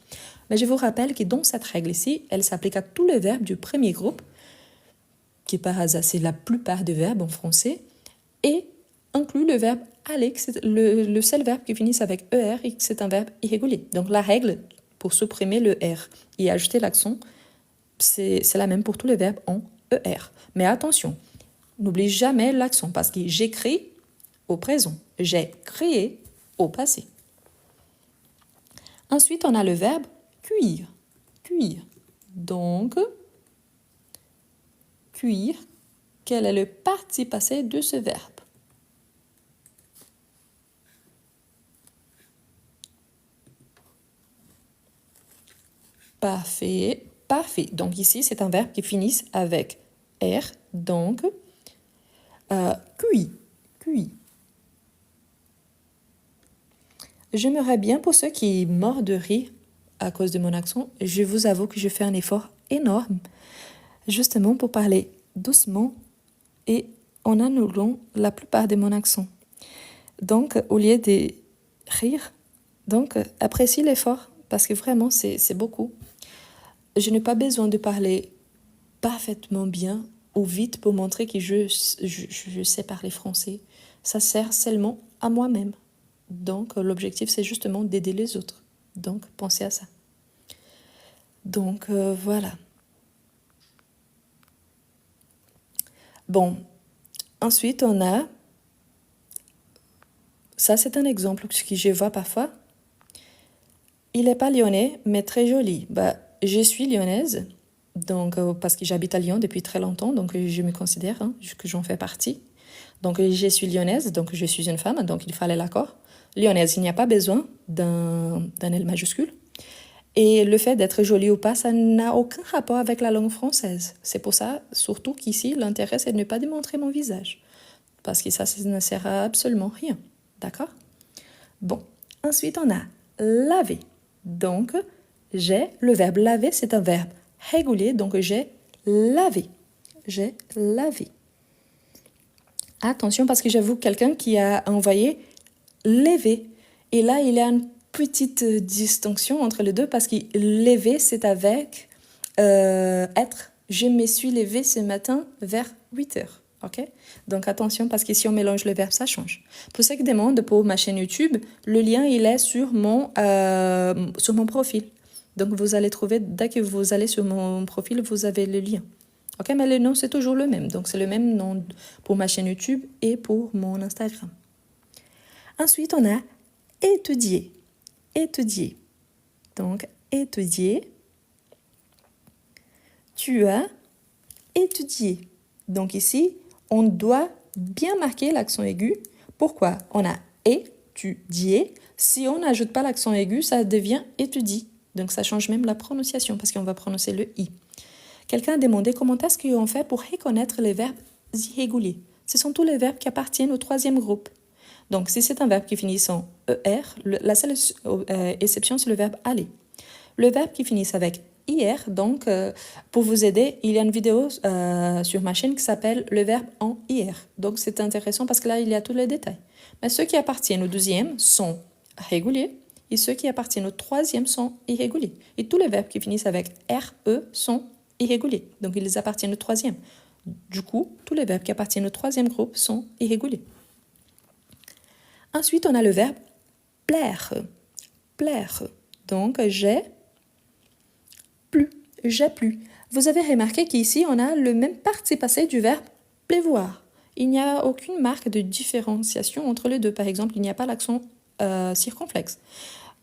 Mais je vous rappelle que dans cette règle ici, elle s'applique à tous les verbes du premier groupe, qui par hasard, c'est la plupart des verbes en français, et inclut le verbe aller, c'est le seul verbe qui finit avec ER et c'est un verbe irrégulier. Donc la règle pour supprimer le R et ajouter l'accent, c'est la même pour tous les verbes en ER. Mais attention, n'oublie jamais l'accent parce que j'écris au présent, j'ai crié au passé. Ensuite, on a le verbe cuire. Cuire. Donc, cuire, quel est le participe passé de ce verbe? Parfait, parfait. Donc ici, c'est un verbe qui finit avec R. Donc, cuit, cuit. J'aimerais bien, pour ceux qui mordent de rire à cause de mon accent, je vous avoue que je fais un effort énorme, justement pour parler doucement et en annulant la plupart de mon accent. Donc, au lieu de rire, donc apprécie l'effort, parce que vraiment, c'est beaucoup. Je n'ai pas besoin de parler parfaitement bien ou vite pour montrer que je sais parler français. Ça sert seulement à moi-même. Donc, l'objectif, c'est justement d'aider les autres. Donc, pensez à ça. Donc, voilà. Bon, ensuite, on a... Ça, c'est un exemple que je vois parfois. Il n'est pas lyonnais, mais très joli. Je suis lyonnaise, donc, parce que j'habite à Lyon depuis très longtemps, donc je me considère que j'en fais partie. Donc, je suis lyonnaise, donc je suis une femme, donc il fallait l'accord. Lyonnaise, il n'y a pas besoin d'un L majuscule. Et le fait d'être jolie ou pas, ça n'a aucun rapport avec la langue française. C'est pour ça, surtout qu'ici, l'intérêt, c'est de ne pas démontrer mon visage. Parce que ça ne sert à absolument rien. D'accord? Bon, ensuite, on a laver. Donc, le verbe laver, c'est un verbe régulier, donc j'ai lavé. J'ai lavé. Attention, parce que j'avoue quelqu'un qui a envoyé lever. Et là, il y a une petite distinction entre les deux, parce que lever, c'est avec être. Je me suis levée ce matin vers 8 heures. Ok? Donc attention, parce que si on mélange le verbe, ça change. Pour ceux qui demandent pour ma chaîne YouTube, le lien il est sur mon profil. Donc, vous allez trouver, dès que vous allez sur mon profil, vous avez le lien. Ok, mais le nom, c'est toujours le même. Donc, c'est le même nom pour ma chaîne YouTube et pour mon Instagram. Ensuite, on a étudier. Étudier. Donc, étudier. Tu as étudié. Donc ici, on doit bien marquer l'accent aigu. Pourquoi? On a étudié. Si on n'ajoute pas l'accent aigu, ça devient étudie. Donc ça change même la prononciation parce qu'on va prononcer le i. Quelqu'un a demandé comment est-ce qu'on fait pour reconnaître les verbes irréguliers. Ce sont tous les verbes qui appartiennent au troisième groupe. Donc si c'est un verbe qui finit en er, la seule exception c'est le verbe aller. Le verbe qui finit avec IR, donc pour vous aider, il y a une vidéo sur ma chaîne qui s'appelle le verbe en IR. Donc c'est intéressant parce que là, il y a tous les détails. Mais ceux qui appartiennent au deuxième sont réguliers et ceux qui appartiennent au troisième sont irréguliers. Et tous les verbes qui finissent avec RE sont irréguliers. Donc ils appartiennent au troisième. Du coup, tous les verbes qui appartiennent au troisième groupe sont irréguliers. Ensuite, on a le verbe plaire. Plaire. Donc j'ai plu. Vous avez remarqué qu'ici, on a le même participe passé du verbe pleuvoir. Il n'y a aucune marque de différenciation entre les deux. Par exemple, il n'y a pas l'accent circonflexe.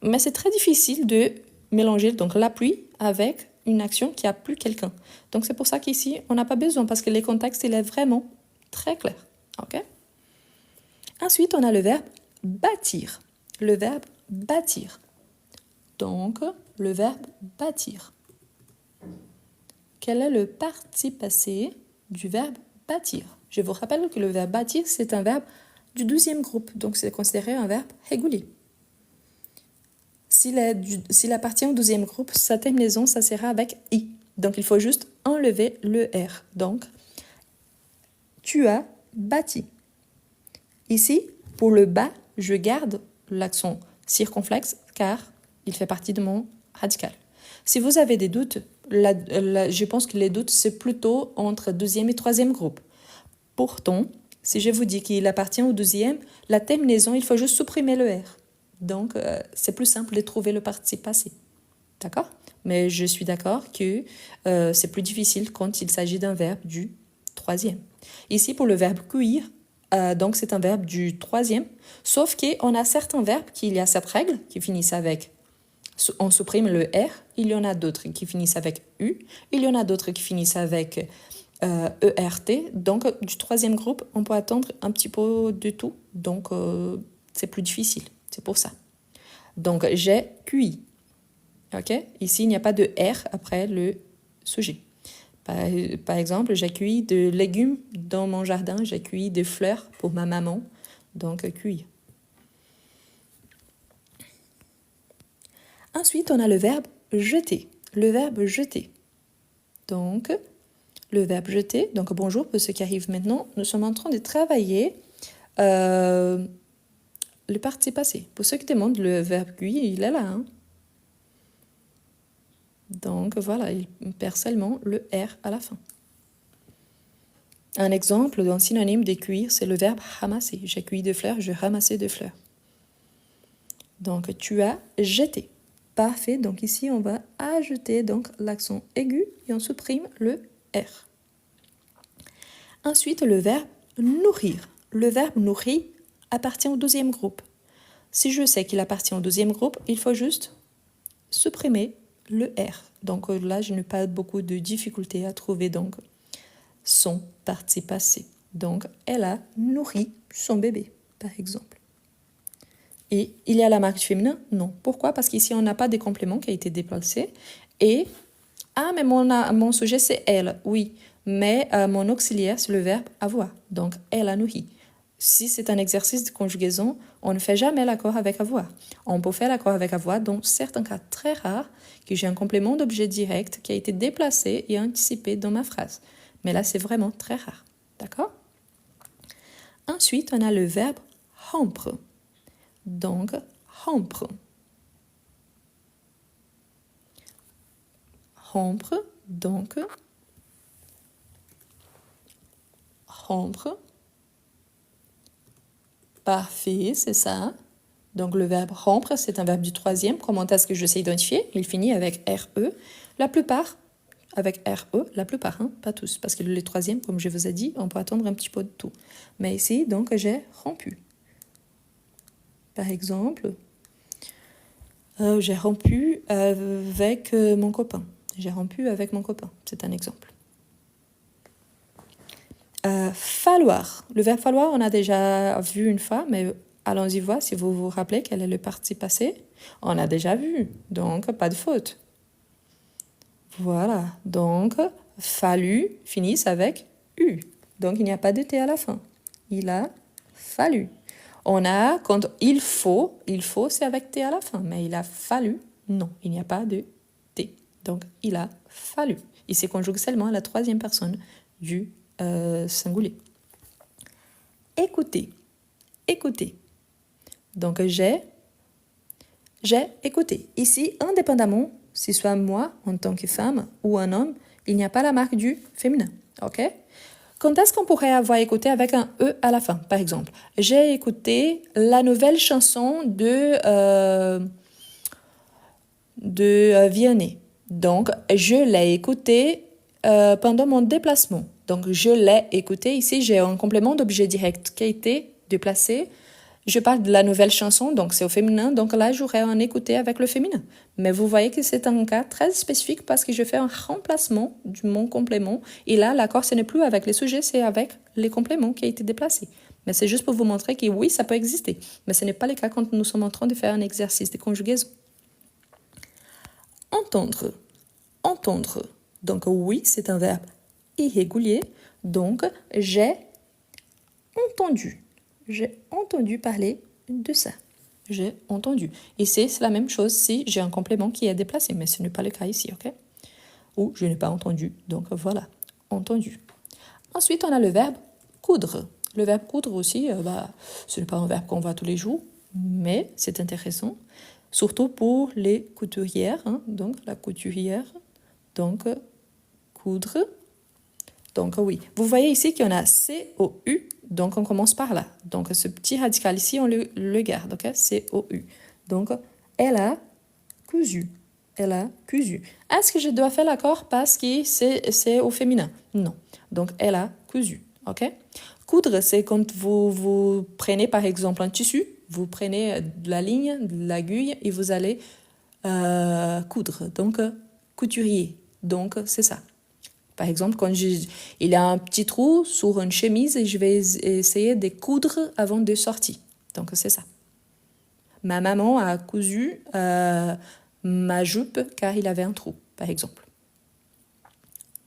Mais c'est très difficile de mélanger donc la pluie avec une action qui a plu quelqu'un. Donc c'est pour ça qu'ici, on n'a pas besoin parce que les contextes, il est vraiment très clair. Ok? Ensuite, on a le verbe bâtir. Le verbe bâtir. Donc, le verbe bâtir. Quel est le participe passé du verbe bâtir? Je vous rappelle que le verbe bâtir, c'est un verbe du 12e groupe, donc c'est considéré un verbe régulier. S'il appartient au 12e groupe, sa terminaison, ça sera avec i. Donc il faut juste enlever le r. Donc, tu as bâti. Ici, pour le bas, je garde l'accent circonflexe car il fait partie de mon radical. Si vous avez des doutes, je pense que les doutes, c'est plutôt entre 2e et 3e groupe. Pourtant, si je vous dis qu'il appartient au 12e, la terminaison, il faut juste supprimer le R. Donc, c'est plus simple de trouver le participe passé. D'accord? Mais je suis d'accord que c'est plus difficile quand il s'agit d'un verbe du 3e. Ici, pour le verbe cuire, donc c'est un verbe du 3e, sauf qu'on a certains verbes qu'il y a cette règle qui finissent avec on supprime le R, il y en a d'autres qui finissent avec U, il y en a d'autres qui finissent avec ERT. Donc, du 3e groupe, on peut attendre un petit peu de tout. Donc, c'est plus difficile. C'est pour ça. Donc, j'ai cuit. OK? Ici, il n'y a pas de R après le sujet. Par exemple, j'ai cueilli de légumes dans mon jardin. J'ai cueilli des fleurs pour ma maman. Donc, cueillir. Ensuite, on a le verbe jeter. Le verbe jeter. Donc, le verbe jeter. Donc, bonjour pour ceux qui arrivent maintenant. Nous sommes en train de travailler le participe passé. Pour ceux qui demandent, le verbe cueillir, il est là. Hein? Donc, voilà, il perd seulement le R à la fin. Un exemple d'un synonyme de cueillir, c'est le verbe ramasser. J'ai cueilli des fleurs, je ramassais des fleurs. Donc, tu as jeté. Parfait, donc ici on va ajouter donc l'accent aigu et on supprime le R. Ensuite, le verbe nourrir. Le verbe nourrir appartient au 12e groupe. Si je sais qu'il appartient au 12e groupe, il faut juste supprimer le R. Donc là, je n'ai pas beaucoup de difficultés à trouver donc son participe passé. Donc, elle a nourri son bébé, par exemple. Et il y a la marque féminin? Non. Pourquoi? Parce qu'ici, on n'a pas de complément qui a été déplacé. Et, mais mon sujet, c'est elle, oui. Mais mon auxiliaire, c'est le verbe avoir. Donc, elle a nourri. Si c'est un exercice de conjugaison, on ne fait jamais l'accord avec avoir. On peut faire l'accord avec avoir dans certains cas très rares que j'ai un complément d'objet direct qui a été déplacé et anticipé dans ma phrase. Mais là, c'est vraiment très rare. D'accord? Ensuite, on a le verbe rompre. Donc, rompre. Rompre, donc, rompre. Parfait, c'est ça. Donc le verbe rompre, c'est un verbe du troisième. Comment est-ce que je sais identifier? Il finit avec RE. La plupart, avec RE, la plupart, hein, pas tous. Parce que le troisième, comme je vous ai dit, on peut attendre un petit peu de tout. Mais ici, donc, j'ai rompu. Par exemple, j'ai rompu avec mon copain. J'ai rompu avec mon copain. C'est un exemple. Falloir. Le verbe falloir, on a déjà vu une fois, mais allons-y voir si vous vous rappelez quel est le participe passé. On a déjà vu, donc pas de faute. Voilà, donc fallu finissent avec U. Donc il n'y a pas de T à la fin. Il a fallu. On a, quand il faut c'est avec T à la fin, mais il a fallu, non, il n'y a pas de T. Donc il a fallu. Il se conjugue seulement à la troisième personne du singulier. Écoutez, écoutez. Donc j'ai écouté. Ici, indépendamment, si ce soit moi en tant que femme ou un homme, il n'y a pas la marque du féminin. Ok? Quand est-ce qu'on pourrait avoir écouté avec un E à la fin? Par exemple, j'ai écouté la nouvelle chanson de Vianney. Donc, je l'ai écouté pendant mon déplacement. Donc, je l'ai écouté. Ici, j'ai un complément d'objet direct qui a été déplacé. Je parle de la nouvelle chanson, donc c'est au féminin. Donc là, j'aurais un écouté avec le féminin. Mais vous voyez que c'est un cas très spécifique parce que je fais un remplacement de mon complément. Et là, l'accord, ce n'est plus avec les sujets, c'est avec les compléments qui ont été déplacés. Mais c'est juste pour vous montrer que oui, ça peut exister. Mais ce n'est pas le cas quand nous sommes en train de faire un exercice de conjugaison. Entendre. Entendre. Donc oui, c'est un verbe irrégulier. Donc j'ai entendu. J'ai entendu parler de ça. J'ai entendu. Ici, c'est la même chose si j'ai un complément qui est déplacé, mais ce n'est pas le cas ici, ok? Ou je n'ai pas entendu, donc voilà, entendu. Ensuite, on a le verbe coudre. Le verbe coudre aussi, ce n'est pas un verbe qu'on voit tous les jours, mais c'est intéressant, surtout pour les couturières, hein, donc la couturière, donc coudre. Donc oui, vous voyez ici qu'il y en a C-O-U, donc on commence par là. Donc ce petit radical ici, on le garde, ok? C-O-U. Donc elle a cousu. Elle a cousu. Est-ce que je dois faire l'accord parce que c'est au féminin? Non. Donc elle a cousu, ok? Coudre, c'est quand vous prenez par exemple un tissu, vous prenez de la ligne, de l'aiguille et vous allez coudre. Donc couturier. Donc c'est ça. Par exemple, quand il y a un petit trou sur une chemise et je vais essayer de coudre avant de sortir. Donc, c'est ça. Ma maman a cousu ma jupe car il avait un trou, par exemple.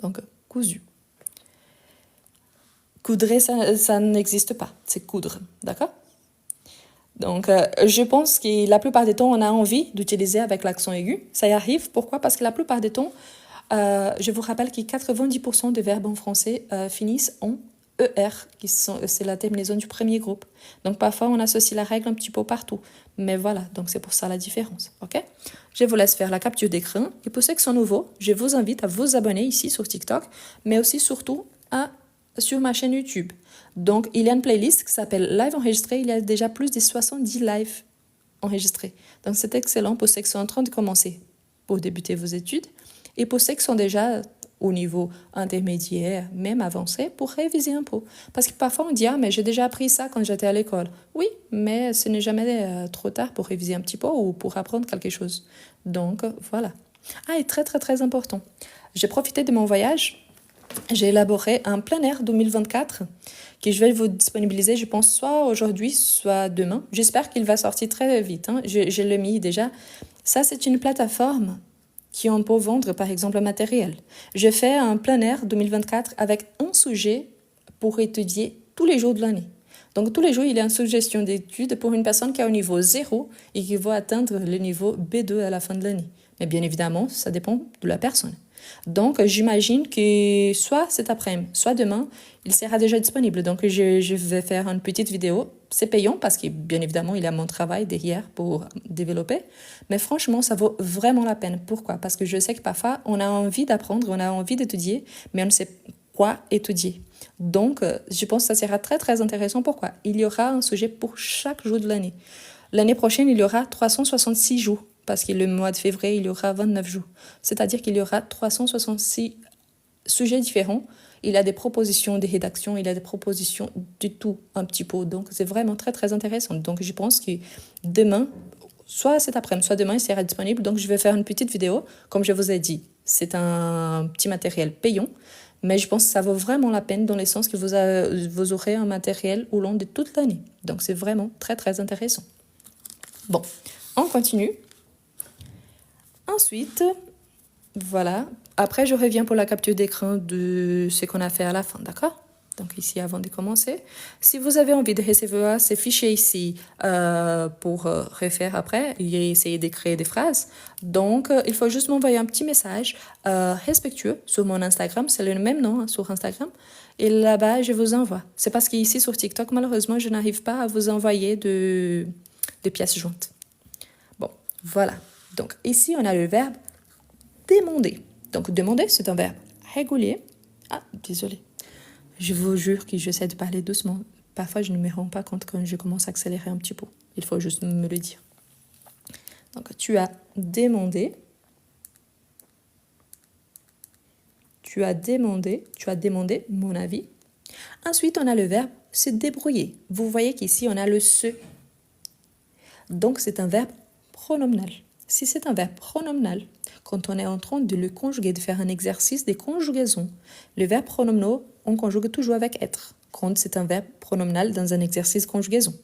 Donc, cousu. Coudre, ça n'existe pas. C'est coudre, d'accord? Donc, je pense que la plupart des temps, on a envie d'utiliser avec l'accent aigu. Ça y arrive. Pourquoi? Parce que la plupart des temps, je vous rappelle que 90% des verbes en français finissent en ER, c'est la terminaison du premier groupe. Donc parfois, on associe la règle un petit peu partout. Mais voilà, donc c'est pour ça la différence. Ok? Je vous laisse faire la capture d'écran. Et pour ceux qui sont nouveaux, je vous invite à vous abonner ici sur TikTok, mais aussi surtout sur ma chaîne YouTube. Donc, il y a une playlist qui s'appelle Live enregistré. Il y a déjà plus de 70 lives enregistrés. Donc, c'est excellent pour ceux qui sont en train de commencer pour débuter vos études. Et pour ceux qui sont déjà au niveau intermédiaire, même avancé, pour réviser un peu. Parce que parfois on dit « Ah, mais j'ai déjà appris ça quand j'étais à l'école. » Oui, mais ce n'est jamais trop tard pour réviser un petit peu ou pour apprendre quelque chose. Donc, voilà. Ah, et très, très, très important. J'ai profité de mon voyage. J'ai élaboré un plein air 2024 que je vais vous disponibiliser, je pense, soit aujourd'hui, soit demain. J'espère qu'il va sortir très vite. Hein. Je l'ai mis déjà. Ça, c'est une plateforme qui on peut vendre, par exemple, un matériel. Je fais un plein air 2024 avec un sujet pour étudier tous les jours de l'année. Donc, tous les jours, il y a une suggestion d'étude pour une personne qui est au niveau 0 et qui va atteindre le niveau B2 à la fin de l'année. Mais bien évidemment, ça dépend de la personne. Donc, j'imagine que soit cet après-midi, soit demain, il sera déjà disponible. Donc, je vais faire une petite vidéo. C'est payant parce que, bien évidemment, il y a mon travail derrière pour développer. Mais franchement, ça vaut vraiment la peine. Pourquoi? Parce que je sais que parfois, on a envie d'apprendre, on a envie d'étudier, mais on ne sait quoi étudier. Donc, je pense que ça sera très, très intéressant. Pourquoi? Il y aura un sujet pour chaque jour de l'année. L'année prochaine, il y aura 366 jours, parce que le mois de février, il y aura 29 jours. C'est-à-dire qu'il y aura 366 sujets différents. Il a des propositions de rédaction, il a des propositions du tout un petit peu. Donc, c'est vraiment très, très intéressant. Donc, je pense que demain, soit cet après-midi, soit demain, il sera disponible. Donc, je vais faire une petite vidéo. Comme je vous ai dit, c'est un petit matériel payant. Mais je pense que ça vaut vraiment la peine dans le sens que vous aurez un matériel au long de toute l'année. Donc, c'est vraiment très, très intéressant. Bon, on continue. Ensuite, voilà. Après, je reviens pour la capture d'écran de ce qu'on a fait à la fin, d'accord? Donc ici, avant de commencer, si vous avez envie de recevoir ces fichiers ici pour refaire après et essayer de créer des phrases, donc il faut juste m'envoyer un petit message respectueux sur mon Instagram, c'est le même nom hein, sur Instagram, et là-bas, je vous envoie. C'est parce qu'ici, sur TikTok, malheureusement, je n'arrive pas à vous envoyer de pièces jointes. Bon, voilà. Donc ici, on a le verbe demander. Donc demander, c'est un verbe régulier. Ah, désolé. Je vous jure que j'essaie de parler doucement. Parfois, je ne me rends pas compte quand je commence à accélérer un petit peu. Il faut juste me le dire. Donc, tu as demandé. Tu as demandé mon avis. Ensuite, on a le verbe se débrouiller. Vous voyez qu'ici, on a le se. Donc, c'est un verbe pronominal. Si c'est un verbe pronominal, quand on est en train de le conjuguer, de faire un exercice de conjugaison, le verbe pronominal, on conjugue toujours avec être, quand c'est un verbe pronominal dans un exercice de conjugaison.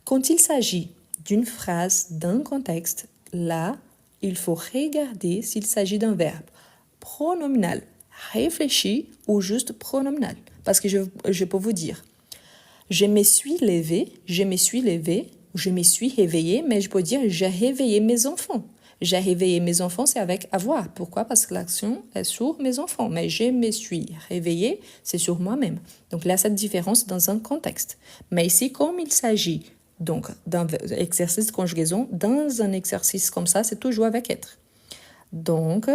Quand il s'agit d'une phrase, d'un contexte, là, il faut regarder s'il s'agit d'un verbe pronominal réfléchi ou juste pronominal. Parce que je peux vous dire, je me suis levé, je me suis réveillé, mais je peux dire j'ai réveillé mes enfants. J'ai réveillé mes enfants, c'est avec avoir. Pourquoi? Parce que l'action est sur mes enfants. Mais je me suis réveillé, c'est sur moi-même. Donc là, cette différence dans un contexte. Mais ici, comme il s'agit donc d'un exercice de conjugaison, dans un exercice comme ça, c'est toujours avec être. Donc,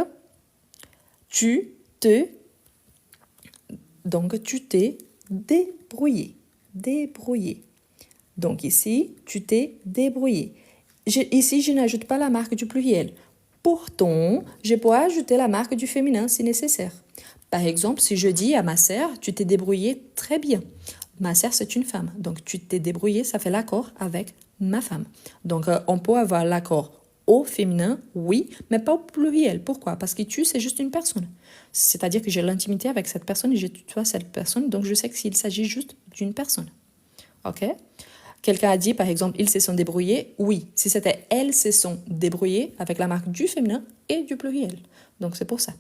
tu t'es débrouillé. Débrouillé. Donc ici, tu t'es débrouillé. Ici, je n'ajoute pas la marque du pluriel. Pourtant, je peux ajouter la marque du féminin si nécessaire. Par exemple, si je dis à ma sœur, tu t'es débrouillé très bien. Ma sœur, c'est une femme. Donc, tu t'es débrouillé, ça fait l'accord avec ma femme. Donc, on peut avoir l'accord au féminin, oui, mais pas au pluriel. Pourquoi? Parce que tu, c'est juste une personne. C'est-à-dire que j'ai l'intimité avec cette personne et je tutoie cette personne. Donc, je sais que s'il s'agit juste d'une personne. OK? Quelqu'un a dit, par exemple, ils se sont débrouillés. Oui, si c'était elles se sont débrouillées avec la marque du féminin et du pluriel. Donc, c'est pour ça.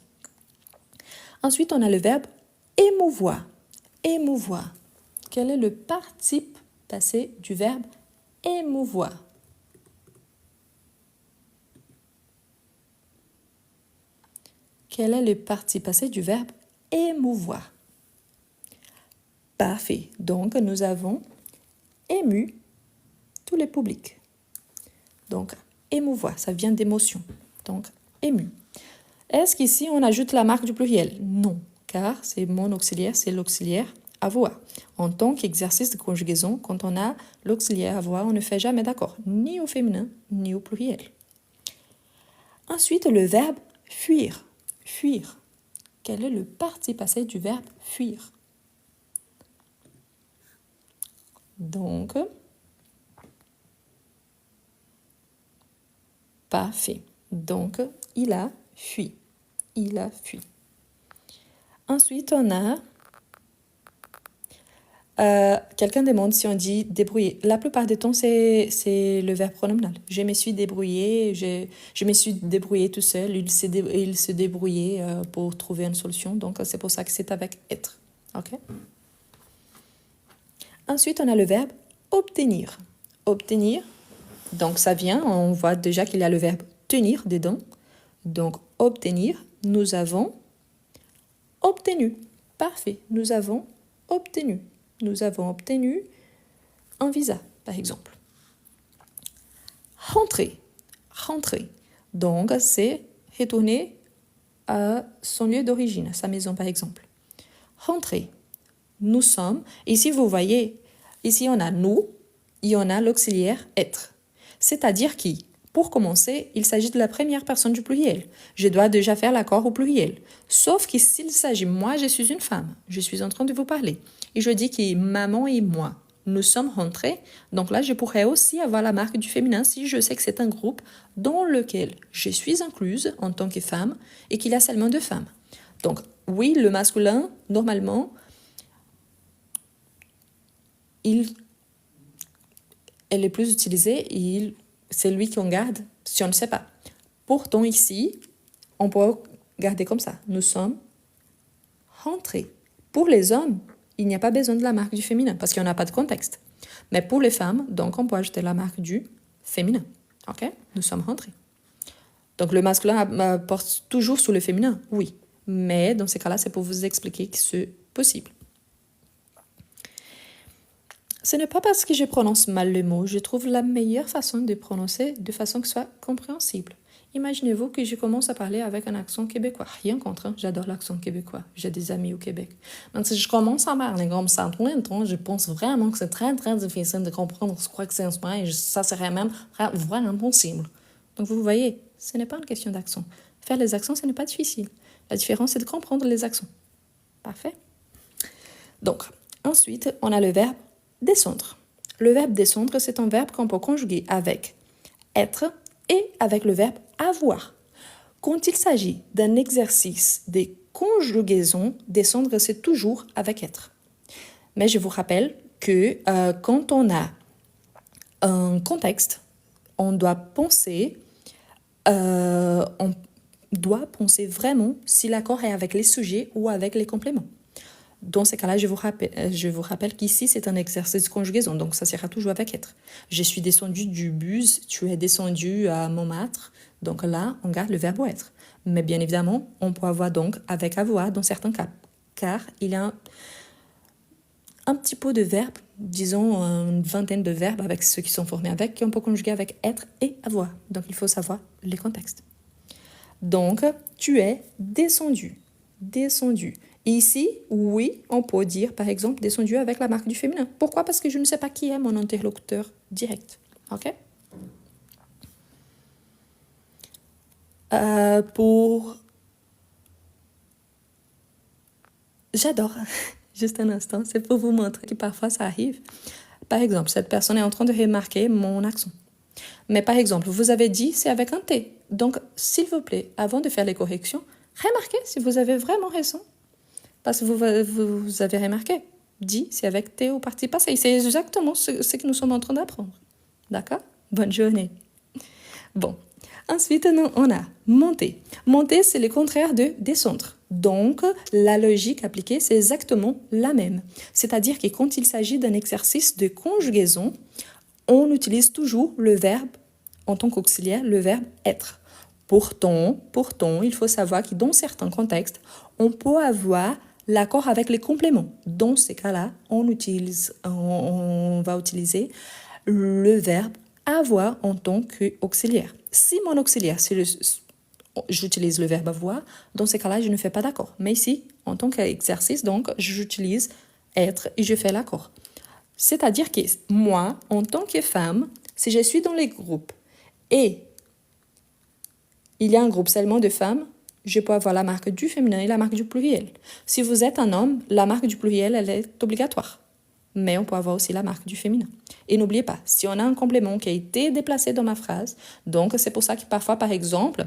Ensuite, on a le verbe émouvoir. Émouvoir. Quel est le participe passé du verbe émouvoir? Quel est le participe passé du verbe émouvoir? Parfait. Donc, nous avons ému tous les publics. Donc, émouvoir, ça vient d'émotion. Donc, ému. Est-ce qu'ici, on ajoute la marque du pluriel? Non, car c'est mon auxiliaire, c'est l'auxiliaire avoir. En tant qu'exercice de conjugaison, quand on a l'auxiliaire avoir, on ne fait jamais d'accord, ni au féminin, ni au pluriel. Ensuite, le verbe fuir. Fuir. Quel est le participe passé du verbe fuir? Donc, parfait. Donc, il a fui. Il a fui. Ensuite, on a... quelqu'un demande si on dit débrouiller. La plupart du temps, c'est le verbe pronominal. Je me suis débrouillé, je me suis débrouillé tout seul. Il s'est débrouillé pour trouver une solution. Donc, c'est pour ça que c'est avec être. OK? Ensuite, on a le verbe obtenir. Obtenir, donc ça vient, on voit déjà qu'il y a le verbe tenir dedans. Donc, obtenir, nous avons obtenu. Parfait, nous avons obtenu. Nous avons obtenu un visa, par exemple. Rentrer. Rentrer. Donc, c'est retourner à son lieu d'origine, à sa maison, par exemple. Rentrer. Nous sommes. Ici, vous voyez, ici, on a nous et on a l'auxiliaire être. C'est-à-dire que, pour commencer, il s'agit de la première personne du pluriel. Je dois déjà faire l'accord au pluriel. Sauf que s'il s'agit, moi, je suis une femme, je suis en train de vous parler, et je dis que maman et moi, nous sommes rentrés, donc là, je pourrais aussi avoir la marque du féminin si je sais que c'est un groupe dans lequel je suis incluse en tant que femme et qu'il y a seulement 2 femmes. Donc, oui, le masculin, normalement, elle est plus utilisée et c'est lui qu'on garde si on ne sait pas. Pourtant, ici, on peut garder comme ça. Nous sommes rentrés. Pour les hommes, il n'y a pas besoin de la marque du féminin parce qu'il n'y en a pas de contexte. Mais pour les femmes, donc, on peut ajouter la marque du féminin. OK? Nous sommes rentrés. Donc, le masculin porte toujours sur le féminin, oui. Mais dans ces cas-là, c'est pour vous expliquer que c'est possible. Ce n'est pas parce que je prononce mal le mot, je trouve la meilleure façon de prononcer de façon que ce soit compréhensible. Imaginez-vous que je commence à parler avec un accent québécois. Rien contre, hein? J'adore l'accent québécois. J'ai des amis au Québec. Mais si je commence à parler comme ça tout le temps, je pense vraiment que c'est très, très difficile de comprendre ce que c'est en ce moment et ça serait même vraiment impossible. Donc vous voyez, ce n'est pas une question d'accent. Faire les accents, ce n'est pas difficile. La différence, c'est de comprendre les accents. Parfait. Donc, ensuite, on a le verbe descendre. Le verbe descendre, c'est un verbe qu'on peut conjuguer avec être et avec le verbe avoir. Quand il s'agit d'un exercice des conjugaisons, descendre, c'est toujours avec être. Mais je vous rappelle que quand on a un contexte, on doit penser vraiment si l'accord est avec les sujets ou avec les compléments. Dans ces cas-là, je vous rappelle qu'ici, c'est un exercice de conjugaison, donc ça sera toujours avec être. Je suis descendu du bus, tu es descendu à Montmartre, donc là, on garde le verbe être. Mais bien évidemment, on peut avoir donc avec avoir dans certains cas, car il y a un petit peu de verbes, disons une vingtaine de verbes avec ceux qui sont formés avec, qu'on peut conjuguer avec être et avoir. Donc il faut savoir les contextes. Donc, tu es descendu, descendu. Et ici, oui, on peut dire, par exemple, descendu avec la marque du féminin. Pourquoi? Parce que je ne sais pas qui est mon interlocuteur direct. OK? J'adore. Juste un instant, c'est pour vous montrer que parfois ça arrive. Par exemple, cette personne est en train de remarquer mon accent. Mais par exemple, vous avez dit c'est avec un T. Donc, s'il vous plaît, avant de faire les corrections, remarquez si vous avez vraiment raison. Parce que vous avez remarqué, dit c'est avec T au parti passé. C'est exactement ce que nous sommes en train d'apprendre. D'accord? Bonne journée. Bon. Ensuite, on a monter. Monter, c'est le contraire de descendre. Donc, la logique appliquée, c'est exactement la même. C'est-à-dire que quand il s'agit d'un exercice de conjugaison, on utilise toujours le verbe, en tant qu'auxiliaire, le verbe être. Pourtant, il faut savoir que dans certains contextes, on peut avoir l'accord avec les compléments. Dans ces cas-là, on va utiliser le verbe avoir en tant qu'auxiliaire. Si mon auxiliaire, j'utilise le verbe avoir, dans ces cas-là, je ne fais pas d'accord. Mais ici, en tant qu'exercice, donc, j'utilise être et je fais l'accord. C'est-à-dire que moi, en tant que femme, si je suis dans les groupes et il y a un groupe seulement de femmes, je peux avoir la marque du féminin et la marque du pluriel. Si vous êtes un homme, la marque du pluriel, elle est obligatoire. Mais on peut avoir aussi la marque du féminin. Et n'oubliez pas, si on a un complément qui a été déplacé dans ma phrase, donc c'est pour ça que parfois, par exemple,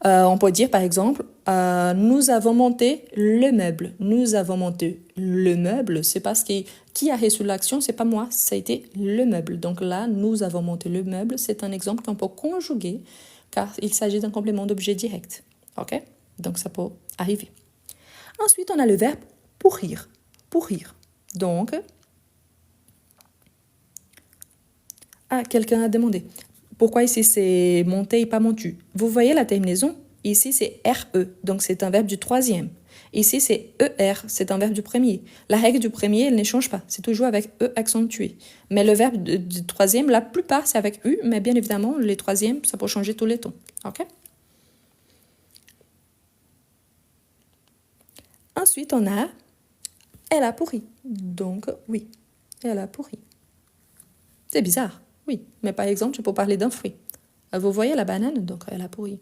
on peut dire, par exemple, nous avons monté le meuble. Nous avons monté le meuble, c'est parce que qui a reçu l'action, c'est pas moi, ça a été le meuble. Donc là, nous avons monté le meuble, c'est un exemple qu'on peut conjuguer, car il s'agit d'un complément d'objet direct. OK? Donc ça peut arriver. Ensuite, on a le verbe pourrir. Pourrir. Donc, quelqu'un a demandé. Pourquoi ici c'est monter et pas montu? Vous voyez la terminaison? Ici c'est RE, donc c'est un verbe du troisième. Ici c'est ER, c'est un verbe du premier. La règle du premier, elle ne change pas, c'est toujours avec E accentué. Mais le verbe du troisième, la plupart c'est avec U, mais bien évidemment, les troisièmes, ça peut changer tous les temps. OK? Ensuite, on a elle a pourri. Donc, oui, elle a pourri. C'est bizarre. Oui, mais par exemple, je peux parler d'un fruit. Vous voyez la banane, donc elle a pourri.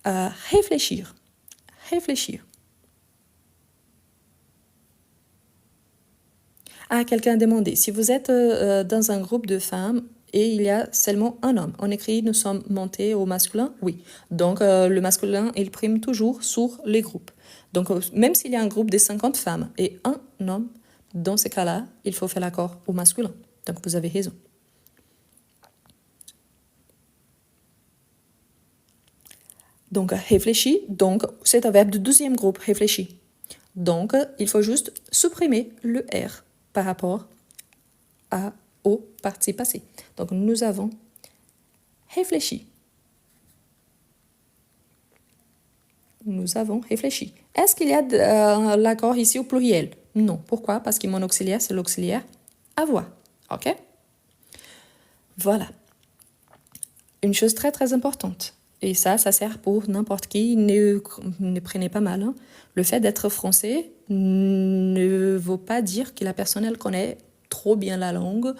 Réfléchir. Réfléchir. Quelqu'un a demandé, si vous êtes dans un groupe de femmes et il y a seulement un homme, on écrit nous sommes montés au masculin, oui. Donc le masculin, il prime toujours sur les groupes. Donc même s'il y a un groupe de 50 femmes et un homme, dans ces cas-là, il faut faire l'accord au masculin. Donc vous avez raison. Donc réfléchis, donc c'est un verbe du deuxième groupe, réfléchis. Donc il faut juste supprimer le R par rapport au participe passé. Donc nous avons réfléchi. Nous avons réfléchi. Est-ce qu'il y a l'accord ici au pluriel? Non. Pourquoi? Parce que mon auxiliaire, c'est l'auxiliaire avoir. OK? Voilà. Une chose très, très importante. Et ça sert pour n'importe qui. Ne prenez pas mal. Hein. Le fait d'être français ne veut pas dire que la personne, elle connaît trop bien la langue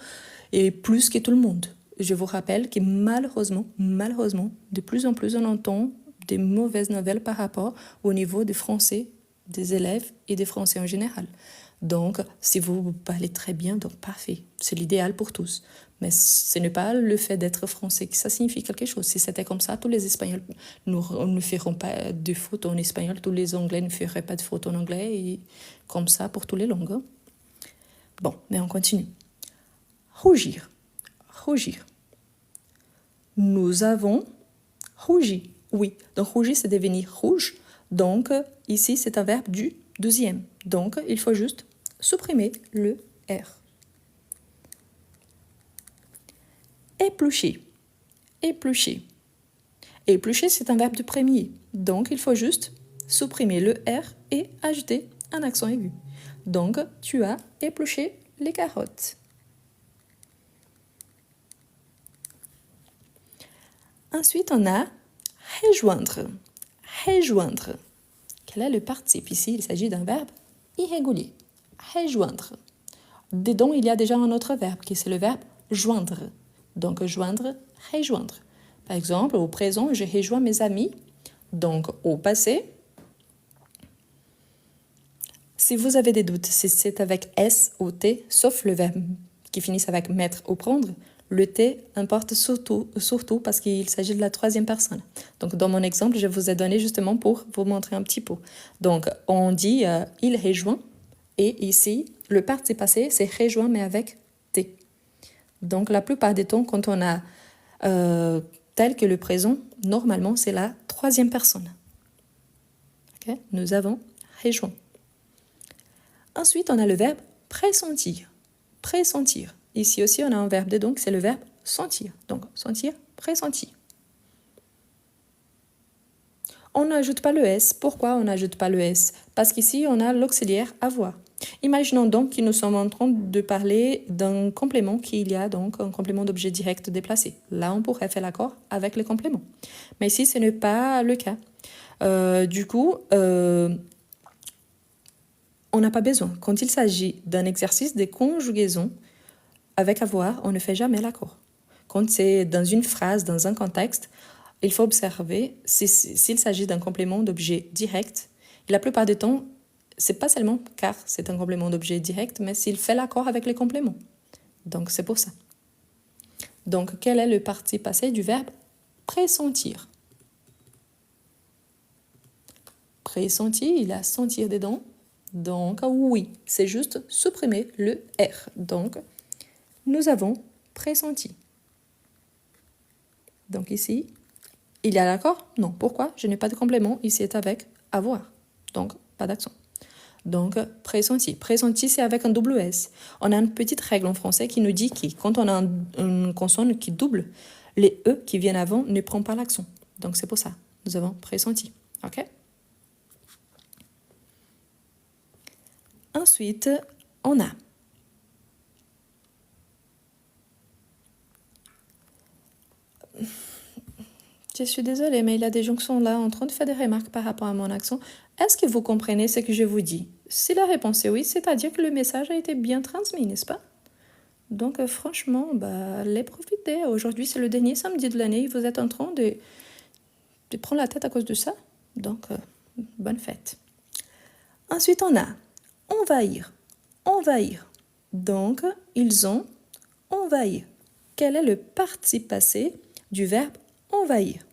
et plus que tout le monde. Je vous rappelle que malheureusement, de plus en plus on entend des mauvaises nouvelles par rapport au niveau du français des élèves et des Français en général. Donc, si vous parlez très bien, donc parfait. C'est l'idéal pour tous. Mais ce n'est pas le fait d'être français que ça signifie quelque chose. Si c'était comme ça, tous les Espagnols ne feront pas de fautes en espagnol, tous les Anglais ne feraient pas de fautes en anglais, et comme ça pour tous les langues. Hein. Bon, mais on continue. Rougir. Rougir. Nous avons rougi. Oui, donc rougir, c'est devenir rouge. Donc, ici, c'est un verbe du deuxième. Donc, il faut juste supprimer le R. Éplucher. Éplucher. Éplucher, c'est un verbe du premier. Donc, il faut juste supprimer le R et ajouter un accent aigu. Donc, tu as épluché les carottes. Ensuite, on a rejoindre. Rejoindre. Quel est le participe ici? Il s'agit d'un verbe irrégulier. Rejoindre. Dedans, il y a déjà un autre verbe qui c'est le verbe joindre. Donc, joindre, rejoindre. Par exemple, au présent, je rejoins mes amis. Donc, au passé, si vous avez des doutes si c'est avec S ou T, sauf le verbe qui finit avec mettre ou prendre, le T importe surtout parce qu'il s'agit de la troisième personne. Donc, dans mon exemple, je vous ai donné justement pour vous montrer un petit peu. Donc, on dit il rejoint et ici, le participe passé, c'est rejoint mais avec T. Donc, la plupart des temps, quand on a tel que le présent, normalement, c'est la troisième personne. Okay? Nous avons rejoint. Ensuite, on a le verbe pressentir. Pressentir. Ici aussi, on a un verbe de donc, c'est le verbe sentir. Donc, sentir, pressentir. On n'ajoute pas le S. Pourquoi on n'ajoute pas le S? Parce qu'ici, on a l'auxiliaire avoir. Imaginons donc que nous sommes en train de parler d'un complément qu'il y a donc un complément d'objet direct déplacé. Là, on pourrait faire l'accord avec le complément. Mais ici, ce n'est pas le cas. Du coup, on n'a pas besoin. Quand il s'agit d'un exercice de conjugaison, avec avoir, on ne fait jamais l'accord. Quand c'est dans une phrase, dans un contexte, il faut observer s'il s'agit d'un complément d'objet direct. Et la plupart du temps, c'est pas seulement car c'est un complément d'objet direct, mais s'il fait l'accord avec les compléments. Donc, c'est pour ça. Donc, quel est le participe passé du verbe pressentir? Pressentir, il a sentir dedans. Donc, oui, c'est juste supprimer le R. Donc, nous avons pressenti. Donc ici, il y a l'accord? Non. Pourquoi? Je n'ai pas de complément. Ici est avec avoir. Donc, pas d'accent. Donc, pressenti. Pressenti, c'est avec un double S. On a une petite règle en français qui nous dit que quand on a une consonne qui double, les E qui viennent avant ne prennent pas l'accent. Donc, c'est pour ça. Nous avons pressenti. OK? Ensuite, on a je suis désolée, mais il y a des gens qui sont là en train de faire des remarques par rapport à mon accent. Est-ce que vous comprenez ce que je vous dis? Si la réponse est oui, c'est-à-dire que le message a été bien transmis, n'est-ce pas? Donc, franchement, les profiter. Aujourd'hui, c'est le dernier samedi de l'année. Vous êtes en train de prendre la tête à cause de ça. Donc, bonne fête. Ensuite, on a envahir. Envahir. Donc, ils ont envahi. Quel est le participe passé du verbe envahir?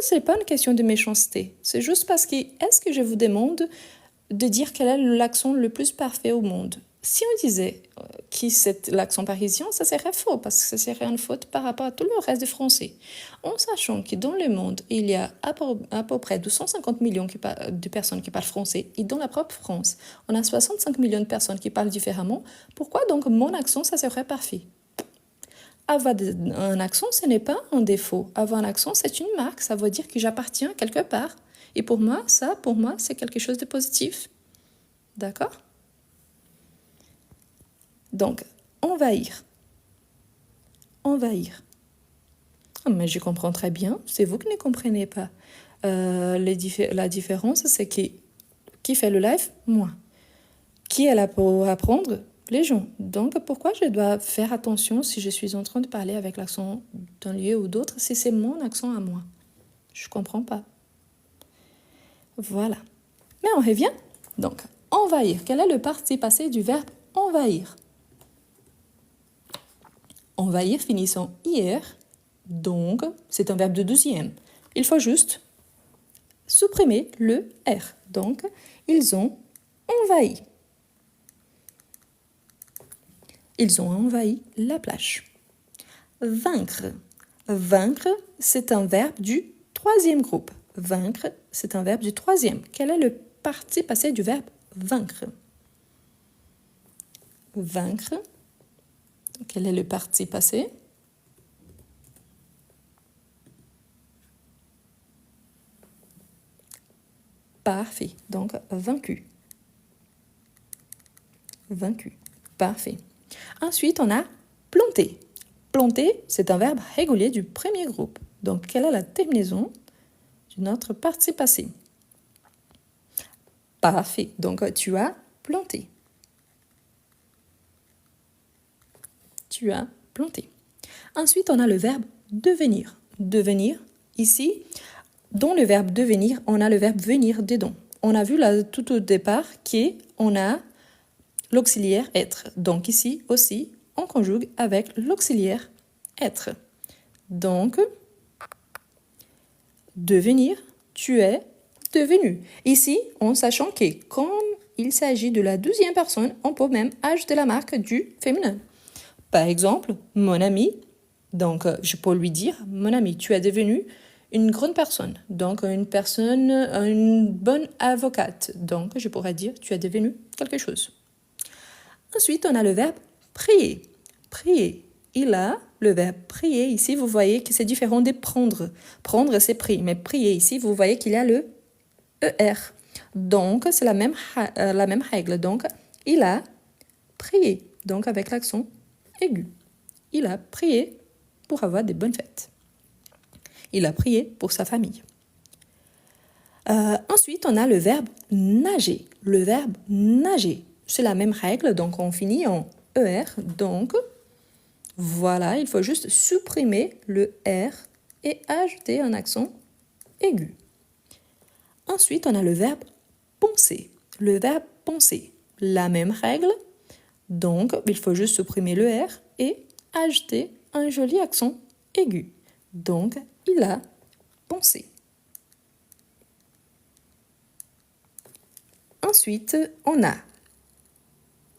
Ce n'est pas une question de méchanceté. C'est juste parce que est-ce que je vous demande de dire quel est l'accent le plus parfait au monde? Si on disait qui c'est l'accent parisien, ça serait faux parce que ça serait une faute par rapport à tout le reste du français. En sachant que dans le monde, il y a à peu près 250 millions de personnes qui parlent français et dans la propre France, on a 65 millions de personnes qui parlent différemment. Pourquoi donc mon accent, ça serait parfait? Avoir un accent, ce n'est pas un défaut. Avoir un accent, c'est une marque. Ça veut dire que j'appartiens quelque part. Et pour moi, c'est quelque chose de positif. D'accord? Donc, envahir. Envahir. Oh, mais je comprends très bien. C'est vous qui ne comprenez pas. La différence, c'est qui fait le live? Moi. Qui est là pour apprendre? Les gens. Donc, pourquoi je dois faire attention si je suis en train de parler avec l'accent d'un lieu ou d'autre, si c'est mon accent à moi? Je comprends pas. Voilà. Mais on revient. Donc, envahir. Quel est le participe passé du verbe envahir? Envahir finissant hier. Donc, c'est un verbe de deuxième. Il faut juste supprimer le R. Donc, ils ont envahi. Ils ont envahi la plage. Vaincre. Vaincre, c'est un verbe du troisième groupe. Vaincre, c'est un verbe du troisième. Quel est le participe passé du verbe vaincre? Vaincre. Quel est le participe passé? Parfait. Donc, vaincu. Vaincu. Parfait. Ensuite, on a planter. Planter, c'est un verbe régulier du premier groupe. Donc, quelle est la terminaison de notre participe passé? Parfait. Donc, tu as planté. Tu as planté. Ensuite, on a le verbe devenir. Devenir, ici, dans le verbe devenir, on a le verbe venir dedans. On a vu là tout au départ qu'on a l'auxiliaire être. Donc ici aussi, on conjugue avec l'auxiliaire être. Donc, devenir, tu es devenu. Ici, en sachant que comme il s'agit de la deuxième personne, on peut même ajouter la marque du féminin. Par exemple, mon ami, donc je peux lui dire, mon ami, tu es devenu une grande personne. Donc une bonne avocate. Donc je pourrais dire, tu es devenu quelque chose. Ensuite, on a le verbe prier. Prier. Il a le verbe prier. Ici, vous voyez que c'est différent de prendre. Prendre, c'est prier. Mais prier, ici, vous voyez qu'il y a le ER. Donc, c'est la même règle. Donc, il a prié. Donc, avec l'accent aigu. Il a prié pour avoir des bonnes fêtes. Il a prié pour sa famille. Ensuite, on a le verbe nager. Le verbe nager. C'est la même règle, donc on finit en ER. Donc, voilà, il faut juste supprimer le R et ajouter un accent aigu. Ensuite, on a le verbe penser. Le verbe penser. La même règle. Donc, il faut juste supprimer le R et ajouter un joli accent aigu. Donc, il a pensé. Ensuite, on a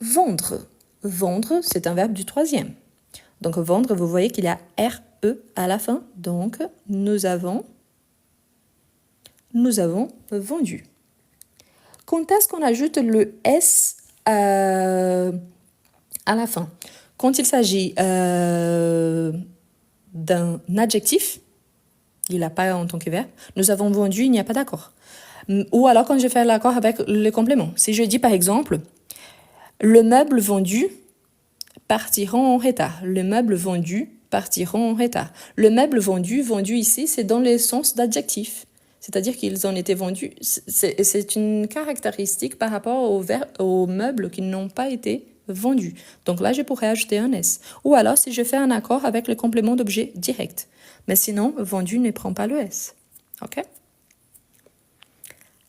vendre. Vendre, c'est un verbe du troisième. Donc, vendre, vous voyez qu'il y a RE à la fin. Donc, nous avons vendu. Quand est-ce qu'on ajoute le S à la fin? Quand il s'agit d'un adjectif, il n'a pas en tant que verbe. Nous avons vendu, il n'y a pas d'accord. Ou alors quand je fais l'accord avec le complément. Si je dis par exemple, le meuble vendu partira en retard. Le meuble vendu partira en retard. Le meuble vendu ici, c'est dans le sens d'adjectif. C'est-à-dire qu'ils ont été vendus. C'est une caractéristique par rapport aux meubles qui n'ont pas été vendu. Donc là, je pourrais ajouter un S. Ou alors, si je fais un accord avec le complément d'objet direct. Mais sinon, vendu ne prend pas le S. OK?